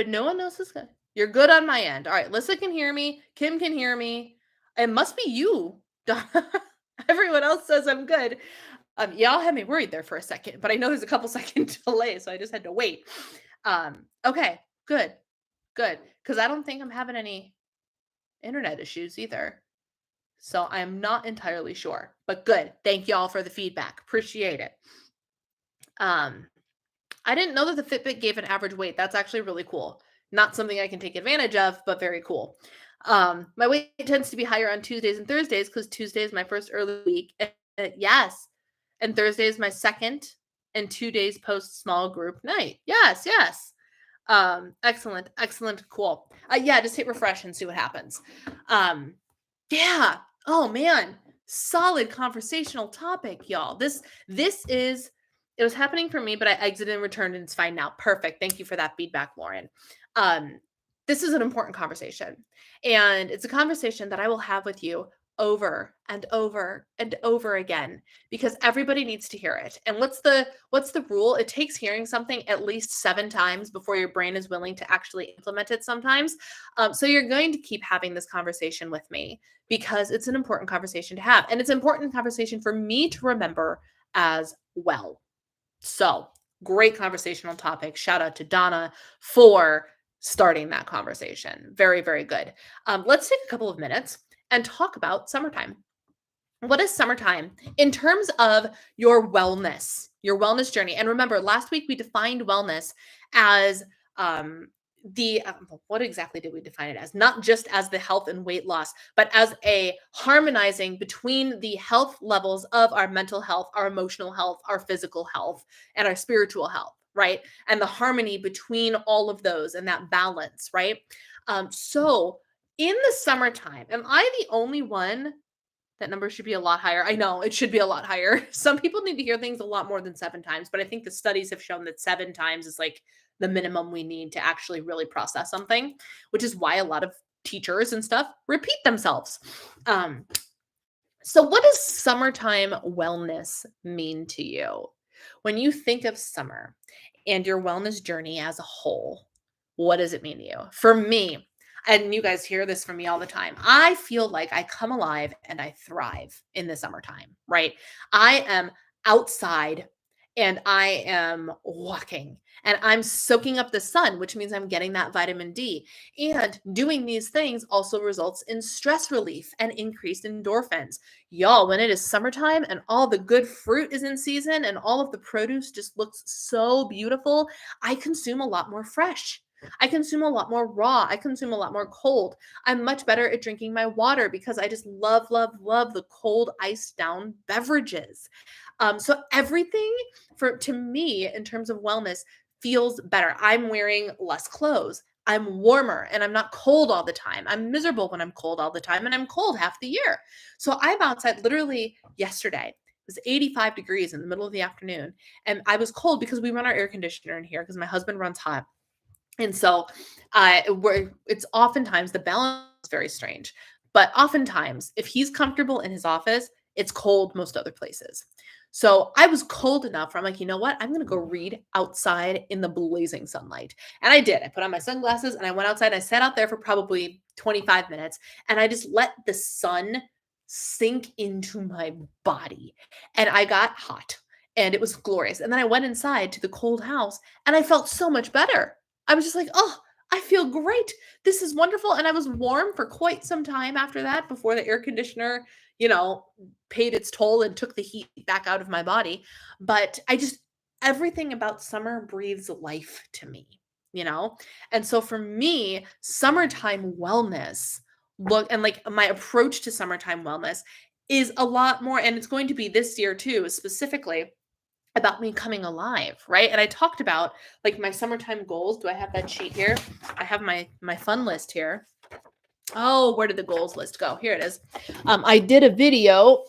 no one else is good. You're good on my end. All right, Lissa can hear me. Kim can hear me. It must be you. Everyone else says I'm good. Y'all had me worried there for a second, but I know there's a couple second delay, so I just had to wait. Okay, good. Because I don't think I'm having any internet issues either. So I am not entirely sure, but good. Thank y'all for the feedback. Appreciate it. Um, I didn't know that the Fitbit gave an average weight. That's actually really cool. Not something I can take advantage of, but very cool. My weight tends to be higher on Tuesdays and Thursdays because Tuesday is my first early week. Yes. And Thursday is my second, and 2 days post small group night. Yes, yes. Excellent, excellent, cool. Yeah, just hit refresh and see what happens. Yeah. Oh man, solid conversational topic, y'all. This is it was happening for me, but I exited and returned and it's fine now. Perfect. Thank you for that feedback, Lauren. Um, this is an important conversation. And it's a conversation that I will have with you over and over and over again because everybody needs to hear it. And what's the rule? It takes hearing something at least 7 times before your brain is willing to actually implement it sometimes. So you're going to keep having this conversation with me because it's an important conversation to have. And it's an important conversation for me to remember as well. So, great conversational topic. Shout out to Donna for starting that conversation. Very, very good. Let's take a couple of minutes and talk about summertime. What is summertime in terms of your wellness journey? And remember, last week we defined wellness as what exactly did we define it as? Not just as the health and weight loss, but as a harmonizing between the health levels of our mental health, our emotional health, our physical health, and our spiritual health, right? And the harmony between all of those and that balance, right? So in the summertime, am I the only one? That number should be a lot higher. I know it should be a lot higher. Some people need to hear things a lot more than 7 times, but I think the studies have shown that 7 times is like the minimum we need to actually really process something, which is why a lot of teachers and stuff repeat themselves. Um, so, what does summertime wellness mean to you? When you think of summer and your wellness journey as a whole, what does it mean to you? For me, and you guys hear this from me all the time, I feel like I come alive and I thrive in the summertime, right? I am outside and I am walking and I'm soaking up the sun, which means I'm getting that vitamin D. And doing these things also results in stress relief and increased endorphins. Y'all, when it is summertime and all the good fruit is in season and all of the produce just looks so beautiful, I consume a lot more fresh. I consume a lot more raw. I consume a lot more cold. I'm much better at drinking my water because I just love, love, love the cold, iced down beverages. So everything to me in terms of wellness feels better. I'm wearing less clothes. I'm warmer and I'm not cold all the time. I'm miserable when I'm cold all the time and I'm cold half the year. So I'm outside literally yesterday. It was 85 degrees in the middle of the afternoon and I was cold because we run our air conditioner in here because my husband runs hot. And so it's oftentimes the balance is very strange. But oftentimes, if he's comfortable in his office, it's cold most other places. So I was cold enough where I'm like, you know what? I'm going to go read outside in the blazing sunlight. And I did. I put on my sunglasses and I went outside and I sat out there for probably 25 minutes and I just let the sun sink into my body. And I got hot and it was glorious. And then I went inside to the cold house and I felt so much better. I was just like, "Oh, I feel great. This is wonderful." And I was warm for quite some time after that before the air conditioner, you know, paid its toll and took the heat back out of my body. But everything about summer breathes life to me, you know? And so for me, summertime wellness like my approach to summertime wellness is a lot more, and it's going to be this year too, specifically about me coming alive, right? And I talked about like my summertime goals. Do I have that sheet here? I have my fun list here. Oh, where did the goals list go? Here it is. I did a video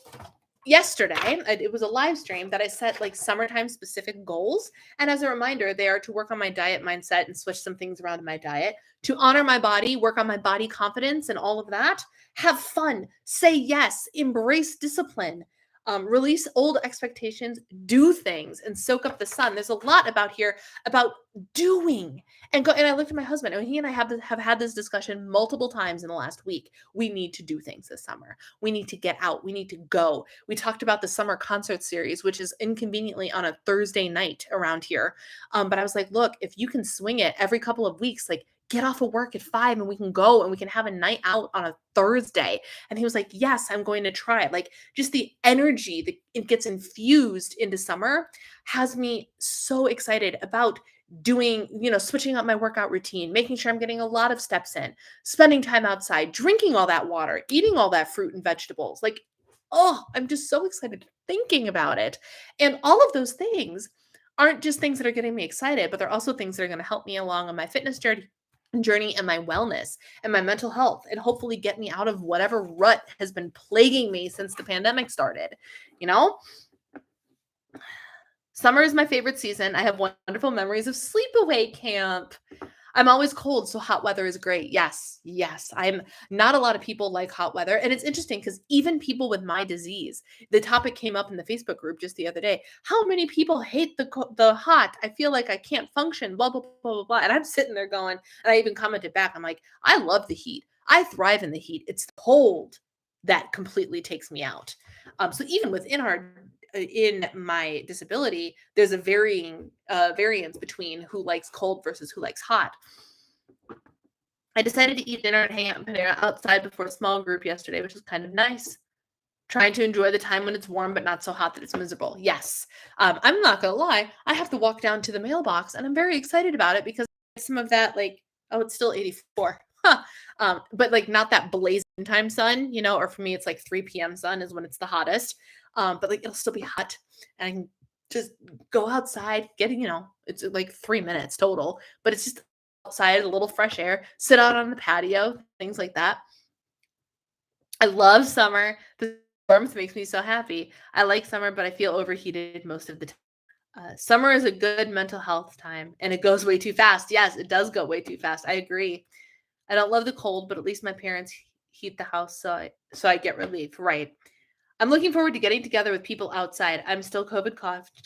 yesterday. It was a live stream that I set like summertime specific goals. And as a reminder, they are to work on my diet mindset and switch some things around in my diet, to honor my body, work on my body confidence and all of that, have fun, say yes, embrace discipline, release old expectations, do things and soak up the sun. There's a lot about here about doing and go. And I looked at my husband and he and I have had this discussion multiple times in the last week. We need to do things this summer. We need to get out. We need to go. We talked about the summer concert series, which is inconveniently on a Thursday night around here. But I was like, look, if you can swing it every couple of weeks, like get off of work at 5 and we can go and we can have a night out on a Thursday. And he was like, yes, I'm going to try it. Like just the energy that it gets infused into summer has me so excited about doing, switching up my workout routine, making sure I'm getting a lot of steps in, spending time outside, drinking all that water, eating all that fruit and vegetables. Like, oh, I'm just so excited thinking about it. And all of those things aren't just things that are getting me excited, but they're also things that are going to help me along on my fitness journey and my wellness and my mental health, and hopefully get me out of whatever rut has been plaguing me since the pandemic started. You know, summer is my favorite season. I have wonderful memories of sleepaway camp. I'm always cold, so hot weather is great. Yes, yes. I'm not a lot of people like hot weather. And it's interesting because even people with my disease, the topic came up in the Facebook group just the other day. How many people hate the hot? I feel like I can't function, blah, blah, blah, blah, blah. And I'm sitting there going, and I even commented back, I'm like, I love the heat. I thrive in the heat. It's the cold that completely takes me out. So even within in my disability, there's a variance between who likes cold versus who likes hot. I decided to eat dinner and hang out in Panera outside before a small group yesterday, which is kind of nice. Trying to enjoy the time when it's warm, but not so hot that it's miserable. Yes. I'm not going to lie. I have to walk down to the mailbox and I'm very excited about it because some of that, like, oh, it's still 84. Huh. But like not that blazing time sun, or for me, it's like 3 p.m. sun is when it's the hottest. But like it'll still be hot and I can just go outside, it's like 3 minutes total, but it's just outside, a little fresh air, sit out on the patio, things like that. I love summer. The warmth makes me so happy. I like summer, but I feel overheated most of the time. Summer is a good mental health time and it goes way too fast. Yes, it does go way too fast. I agree. I don't love the cold, but at least my parents heat the house so I get relief. Right. I'm looking forward to getting together with people outside. I'm still COVID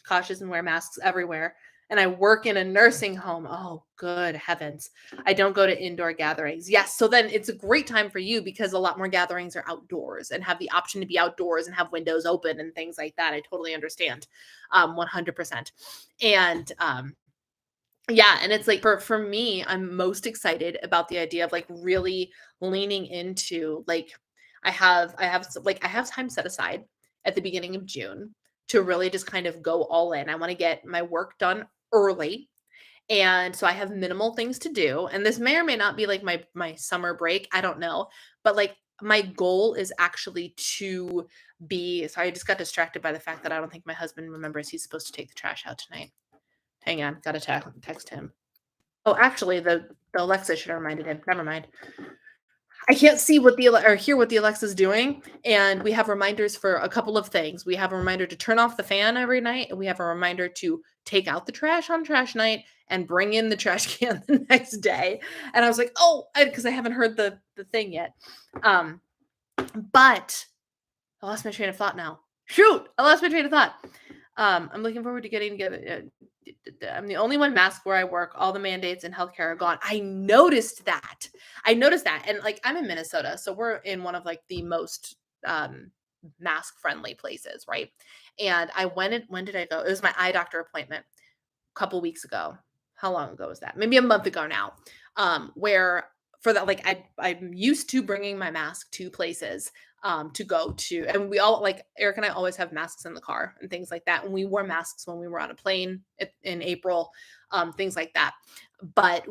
cautious and wear masks everywhere. And I work in a nursing home. Oh, good heavens. I don't go to indoor gatherings. Yes. So then it's a great time for you because a lot more gatherings are outdoors and have the option to be outdoors and have windows open and things like that. I totally understand. 100%. And yeah, and it's like for me, I'm most excited about the idea of like really leaning into like I have time set aside at the beginning of June to really just kind of go all in. I want to get my work done early. And so I have minimal things to do. And this may or may not be like my summer break. I don't know. But like my goal is actually to be sorry, I just got distracted by the fact that I don't think my husband remembers he's supposed to take the trash out tonight. Hang on, gotta text him. Oh, actually, the Alexa should have reminded him. Never mind. I can't see what or hear what the Alexa's doing, and we have reminders for a couple of things. We have a reminder to turn off the fan every night, and we have a reminder to take out the trash on trash night and bring in the trash can the next day. And I was like, oh, because I haven't heard the thing yet. But I lost my train of thought now. Shoot, I lost my train of thought. I'm looking forward to getting together. I'm the only one masked where I work. All the mandates in healthcare are gone. I noticed that. And like I'm in Minnesota, so we're in one of like the most mask friendly places, right? And I went. When did I go? It was my eye doctor appointment a couple weeks ago. How long ago was that? Maybe a month ago now. Where for that, like I'm used to bringing my mask to places to go to. And we all like Eric and I always have masks in the car and things like that. And we wore masks when we were on a plane in April, things like that. But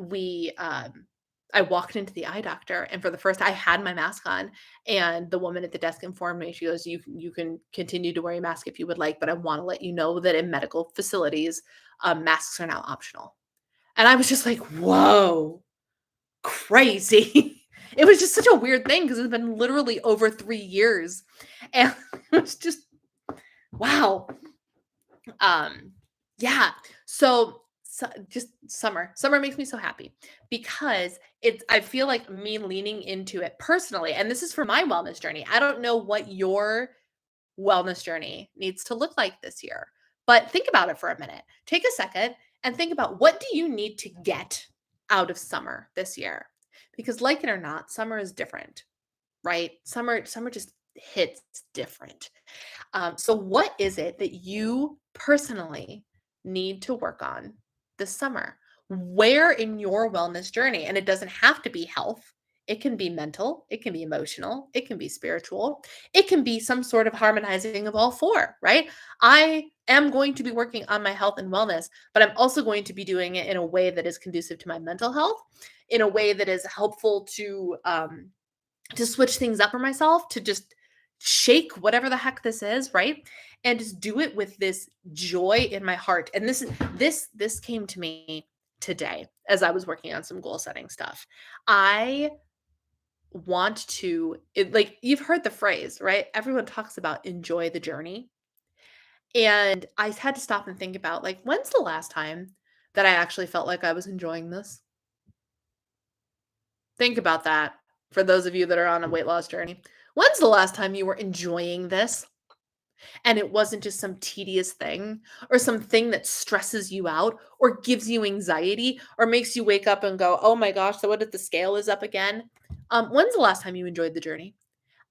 I walked into the eye doctor and for the first, I had my mask on and the woman at the desk informed me, she goes, you can continue to wear your mask if you would like, but I want to let you know that in medical facilities, masks are now optional. And I was just like, whoa, crazy. It was just such a weird thing because it's been literally over 3 years. And it was just wow. Yeah. So just summer makes me so happy because I feel like me leaning into it personally, and this is for my wellness journey. I don't know what your wellness journey needs to look like this year, but think about it for a minute. Take a second and think about what do you need to get out of summer this year? Because like it or not, summer is different, right? Summer just hits different. So what is it that you personally need to work on this summer? Where in your wellness journey, and it doesn't have to be health, it can be mental, it can be emotional, it can be spiritual, it can be some sort of harmonizing of all four, right? I am going to be working on my health and wellness, but I'm also going to be doing it in a way that is conducive to my mental health, in a way that is helpful to switch things up for myself, to just shake whatever the heck this is, right? And just do it with this joy in my heart. And this came to me today as I was working on some goal setting stuff. I want to like you've heard the phrase, right? Everyone talks about enjoy the journey. And I had to stop and think about like when's the last time that I actually felt like I was enjoying this? Think about that for those of you that are on a weight loss journey. When's the last time you were enjoying this and it wasn't just some tedious thing or something that stresses you out or gives you anxiety or makes you wake up and go, "Oh my gosh, so what if the scale is up again?" When's the last time you enjoyed the journey?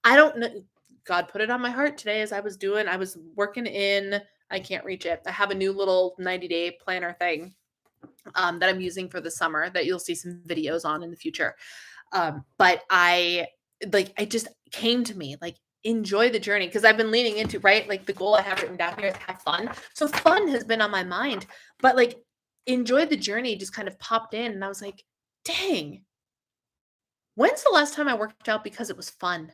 I don't know. God put it on my heart today as I was working in, I can't reach it. I have a new little 90-day planner thing that I'm using for the summer that you'll see some videos on in the future. But I just came to me like enjoy the journey because I've been leaning into, right? Like the goal I have written down here is have fun. So fun has been on my mind, but like enjoy the journey just kind of popped in and I was like, dang, when's the last time I worked out because it was fun?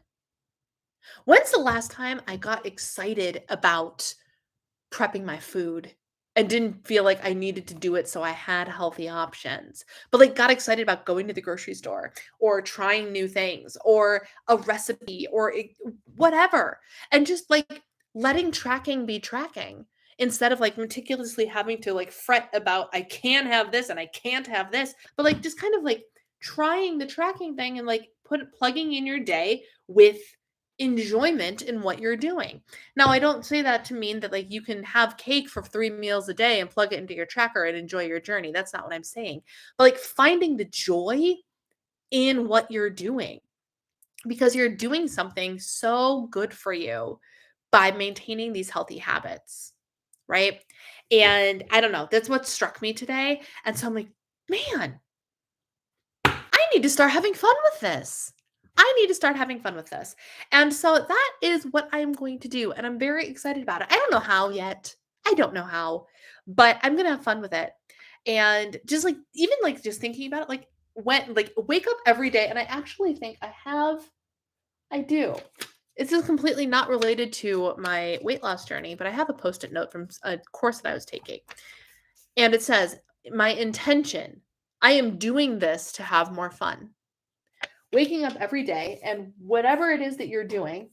When's the last time I got excited about prepping my food and didn't feel like I needed to do it so I had healthy options. But like got excited about going to the grocery store or trying new things or a recipe or whatever. And just like letting tracking be tracking instead of like meticulously having to like fret about I can have this and I can't have this, but like just kind of like trying the tracking thing and like plugging in your day with enjoyment in what you're doing. Now, I don't say that to mean that like you can have cake for 3 meals a day and plug it into your tracker and enjoy your journey. That's not what I'm saying. But like finding the joy in what you're doing because you're doing something so good for you by maintaining these healthy habits, right? And I don't know, that's what struck me today. And so I'm like, man, I need to start having fun with this. I need to start having fun with this. And so that is what I'm going to do. And I'm very excited about it. I don't know how yet. I don't know how, but I'm going to have fun with it. And just like, even like just thinking about it, like when, like wake up every day. And I actually think I do. This is completely not related to my weight loss journey, but I have a post it note from a course that I was taking. And it says, my intention, I am doing this to have more fun. Waking up every day and whatever it is that you're doing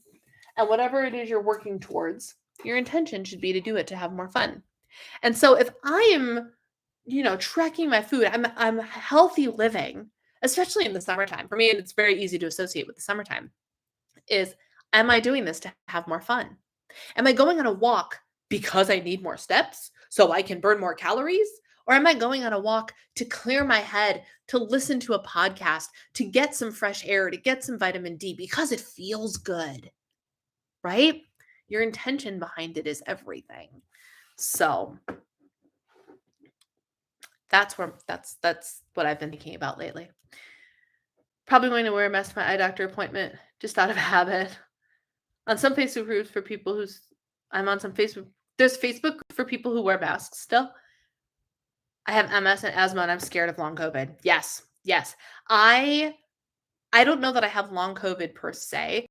and whatever it is you're working towards, your intention should be to do it to have more fun. And so if I am, tracking my food, I'm healthy living, especially in the summertime. For me, it's very easy to associate with the summertime. Is am I doing this to have more fun? Am I going on a walk because I need more steps so I can burn more calories? Or am I going on a walk to clear my head, to listen to a podcast, to get some fresh air, to get some vitamin D because it feels good, right? Your intention behind it is everything. So that's what I've been thinking about lately. Probably going to wear a mask to my eye doctor appointment just out of habit. On some Facebook groups for people I'm on some Facebook. There's Facebook for people who wear masks still. I have MS and asthma and I'm scared of long COVID. Yes. Yes. I don't know that I have long COVID per se.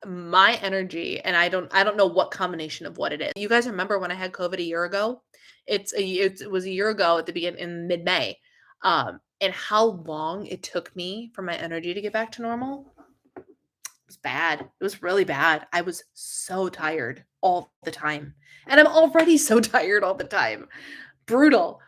My energy and I don't know what combination of what it is. You guys remember when I had COVID a year ago? It was a year ago at the beginning in mid-May. And how long it took me for my energy to get back to normal. Was bad. It was really bad. I was so tired all the time. And I'm already so tired all the time. Brutal.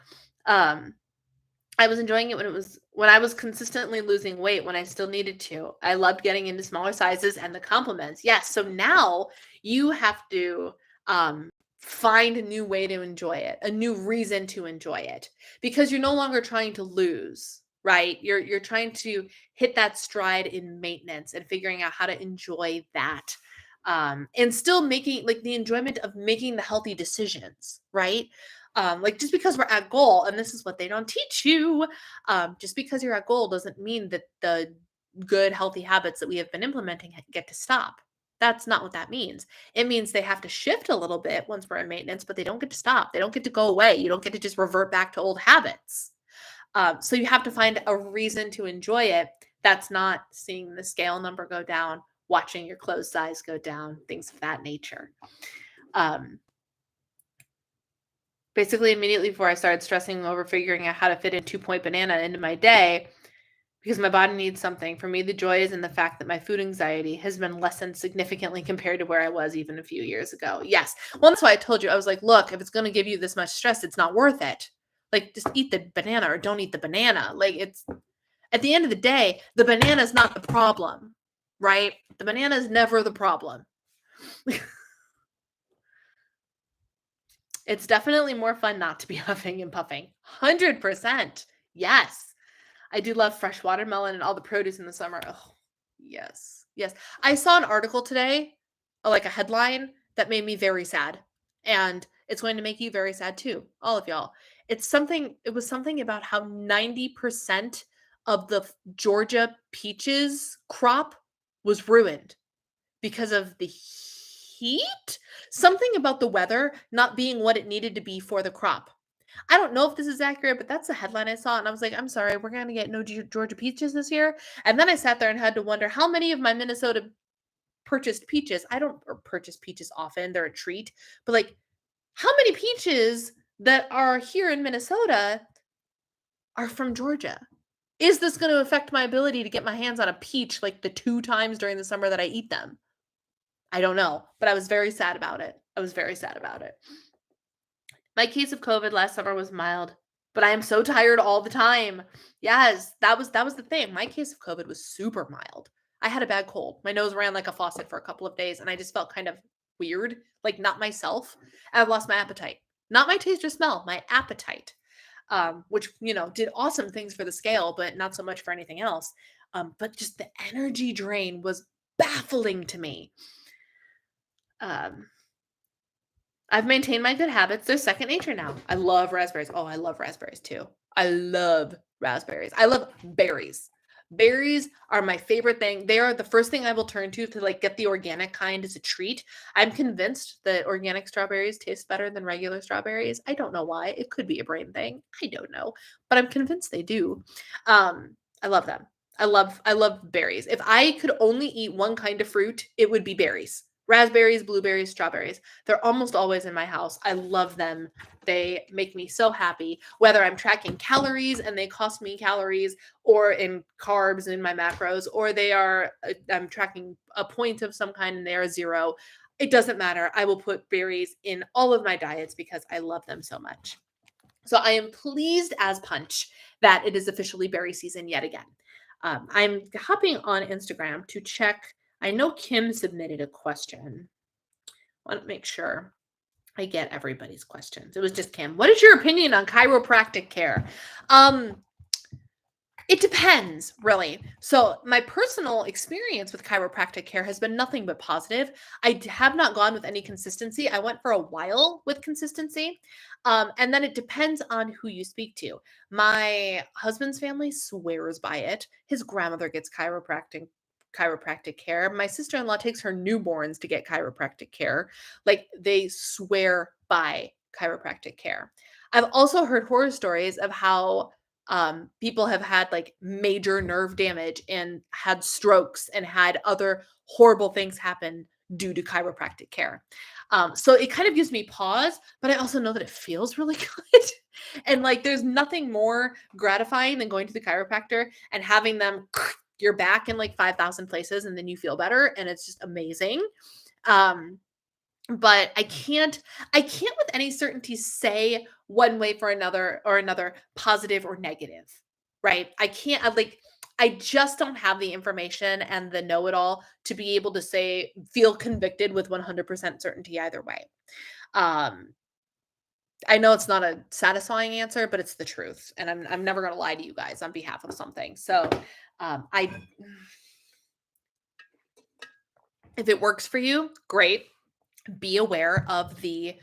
I was enjoying it when I was consistently losing weight when I still needed to. I loved getting into smaller sizes and the compliments. Yes. So now you have to find a new way to enjoy it, a new reason to enjoy it, because you're no longer trying to lose, right? You're trying to hit that stride in maintenance and figuring out how to enjoy that. And still making like the enjoyment of making the healthy decisions, right? Like just because we're at goal, and this is what they don't teach you, just because you're at goal doesn't mean that the good, healthy habits that we have been implementing get to stop. That's not what that means. It means they have to shift a little bit once we're in maintenance, but they don't get to stop. They don't get to go away. You don't get to just revert back to old habits. So you have to find a reason to enjoy it. That's not seeing the scale number go down, watching your clothes size go down, things of that nature. Basically, immediately before I started stressing over figuring out how to fit a 2-point banana into my day, because my body needs something. For me, the joy is in the fact that my food anxiety has been lessened significantly compared to where I was even a few years ago. Yes. Well, that's why I told you, I was like, look, if it's going to give you this much stress, it's not worth it. Like, just eat the banana or don't eat the banana. Like, it's at the end of the day, the banana is not the problem, right? The banana is never the problem. It's definitely more fun not to be huffing and puffing. 100%. Yes. I do love fresh watermelon and all the produce in the summer. Oh, yes. Yes. I saw an article today, like a headline that made me very sad. And it's going to make you very sad too, all of y'all. It was something about how 90% of the Georgia peaches crop was ruined because of the heat? Something about the weather not being what it needed to be for the crop. I don't know if this is accurate, but that's the headline I saw. And I was like, I'm sorry, we're going to get no Georgia peaches this year. And then I sat there and had to wonder how many of my Minnesota purchased peaches, I don't purchase peaches often, they're a treat, but like how many peaches that are here in Minnesota are from Georgia? Is this going to affect my ability to get my hands on a peach like the 2 times during the summer that I eat them? I don't know, but I was very sad about it. I was very sad about it. My case of COVID last summer was mild, but I am so tired all the time. Yes, that was the thing. My case of COVID was super mild. I had a bad cold. My nose ran like a faucet for a couple of days, and I just felt kind of weird, like not myself. I've lost my appetite. Not my taste or smell, my appetite. Which, did awesome things for the scale, but not so much for anything else. But just the energy drain was baffling to me. I've maintained my good habits. They're second nature now. I love raspberries. Oh, I love raspberries too. I love raspberries. I love berries. Berries are my favorite thing. They are the first thing I will turn to like get the organic kind as a treat. I'm convinced that organic strawberries taste better than regular strawberries. I don't know why. It could be a brain thing. I don't know, but I'm convinced they do. I love them. I love berries. If I could only eat one kind of fruit, it would be berries. Raspberries, blueberries, strawberries. They're almost always in my house. I love them. They make me so happy, whether I'm tracking calories and they cost me calories, or in carbs in my macros, or I'm tracking a point of some kind and they are 0. It doesn't matter. I will put berries in all of my diets because I love them so much. So I am pleased as punch that it is officially berry season yet again. I'm hopping on Instagram to check. I know Kim submitted a question. I want to make sure I get everybody's questions. It was just Kim. What is your opinion on chiropractic care? It depends, really. So my personal experience with chiropractic care has been nothing but positive. I have not gone with any consistency. I went for a while with consistency. And then it depends on who you speak to. My husband's family swears by it. His grandmother gets chiropractic care. My sister-in-law takes her newborns to get chiropractic care. Like, they swear by chiropractic care. I've also heard horror stories of how people have had like major nerve damage and had strokes and had other horrible things happen due to chiropractic care. So it kind of gives me pause, but I also know that it feels really good. And like, there's nothing more gratifying than going to the chiropractor and having them your back in like 5,000 places and then you feel better. And it's just amazing. But I can't with any certainty say one way for another or another, positive or negative, right? I just don't have the information and the know-it-all to be able to feel convicted with 100% certainty either way. I know it's not a satisfying answer, but it's the truth. And I'm never going to lie to you guys on behalf of something. So, if it works for you, great. be aware of the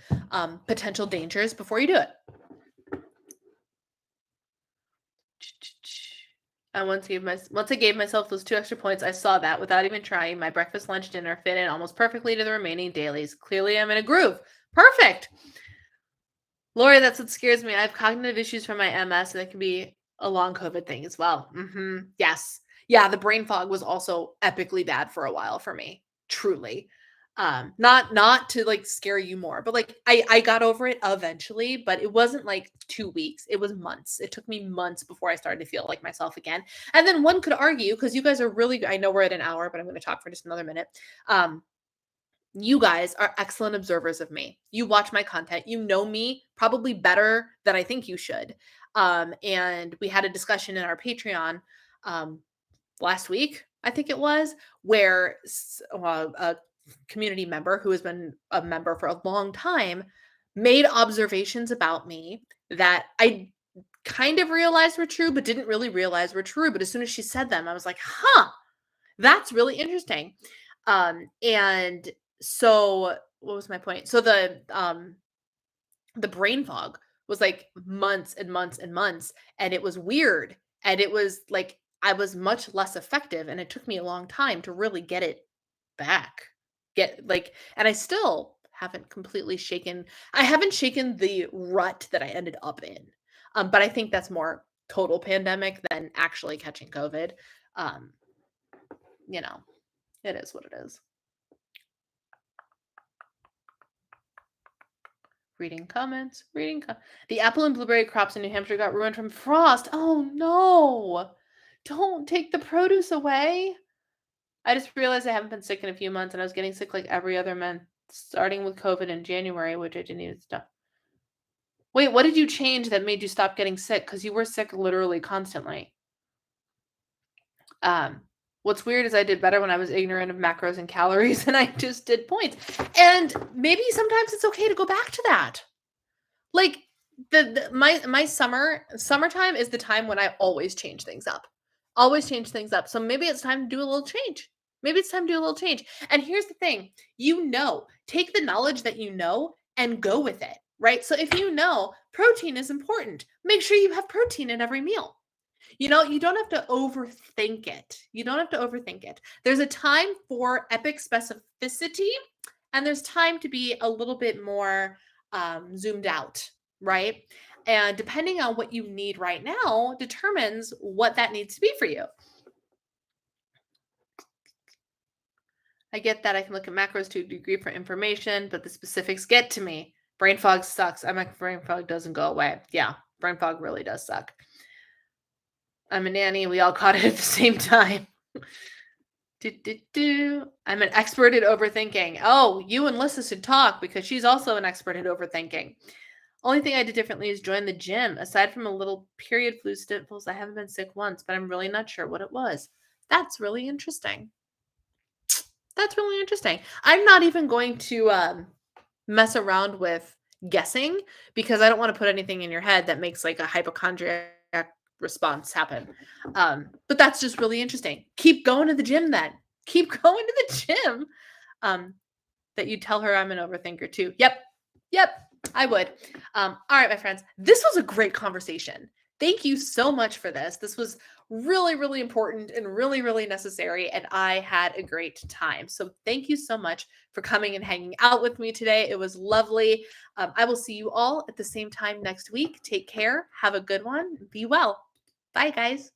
potential dangers before you do it. And once I gave myself those 2 extra points, I saw that without even trying. My breakfast, lunch, dinner fit in almost perfectly to the remaining dailies. Clearly, I'm in a groove. Perfect. Lori, that's what scares me. I have cognitive issues from my MS, and that can be a long COVID thing as well. Yes. Yeah, the brain fog was also epically bad for a while for me. Truly. Not to like scare you more, but like I got over it eventually, but it wasn't like 2 weeks. It was months. It took me months before I started to feel like myself again. And then one could argue, because you guys are really, I know we're at an hour, but I'm going to talk for just another minute. You guys are excellent observers of me. You watch my content. You know me probably better than I think you should. And we had a discussion in our Patreon last week, I think it was, where a community member who has been a member for a long time made observations about me that I kind of realized were true, but didn't really realize were true. But as soon as she said them, I was like, huh, that's really interesting. And so what was my point? So the brain fog was like months and months and months, and it was weird. And it was like I was much less effective, and it took me a long time to really get it back. And I still haven't completely shaken. I haven't shaken the rut that I ended up in. But I think that's more total pandemic than actually catching COVID. Um, you know, it is what it is. Reading comments, the apple and blueberry crops in New Hampshire got ruined from frost. Oh no! Don't take the produce away. I just realized I haven't been sick in a few months, and I was getting sick like every other month, starting with COVID in January, which I didn't even stop. Wait, what did you change that made you stop getting sick? Because you were sick literally constantly. What's weird is I did better when I was ignorant of macros and calories, and I just did points. And maybe sometimes it's okay to go back to that. Like my summertime is the time when I always change things up. Always change things up. So maybe it's time to do a little change. Maybe it's time to do a little change. And here's the thing, take the knowledge that you know and go with it, right? So if you know protein is important, make sure you have protein in every meal. You don't have to overthink it. You don't have to overthink it. There's a time for epic specificity, and there's time to be a little bit more zoomed out, right? And depending on what you need right now determines what that needs to be for you. I get that I can look at macros to a degree for information, but the specifics get to me. Brain fog sucks. Brain fog doesn't go away. Yeah, brain fog really does suck. I'm a nanny. We all caught it at the same time. I'm an expert at overthinking. Oh, you and Lissa should talk because she's also an expert at overthinking. Only thing I did differently is join the gym. Aside from a little period flu sniffles, I haven't been sick once, but I'm really not sure what it was. That's really interesting. I'm not even going to mess around with guessing because I don't want to put anything in your head that makes like a hypochondriac response happen. But that's just really interesting. Keep going to the gym then. Keep going to the gym. That you tell her I'm an overthinker too. Yep, I would. All right, my friends. This was a great conversation. Thank you so much for this. This was really, really important and really, really necessary, and I had a great time. So thank you so much for coming and hanging out with me today. It was lovely. I will see you all at the same time next week. Take care. Have a good one. Be well. Bye, guys.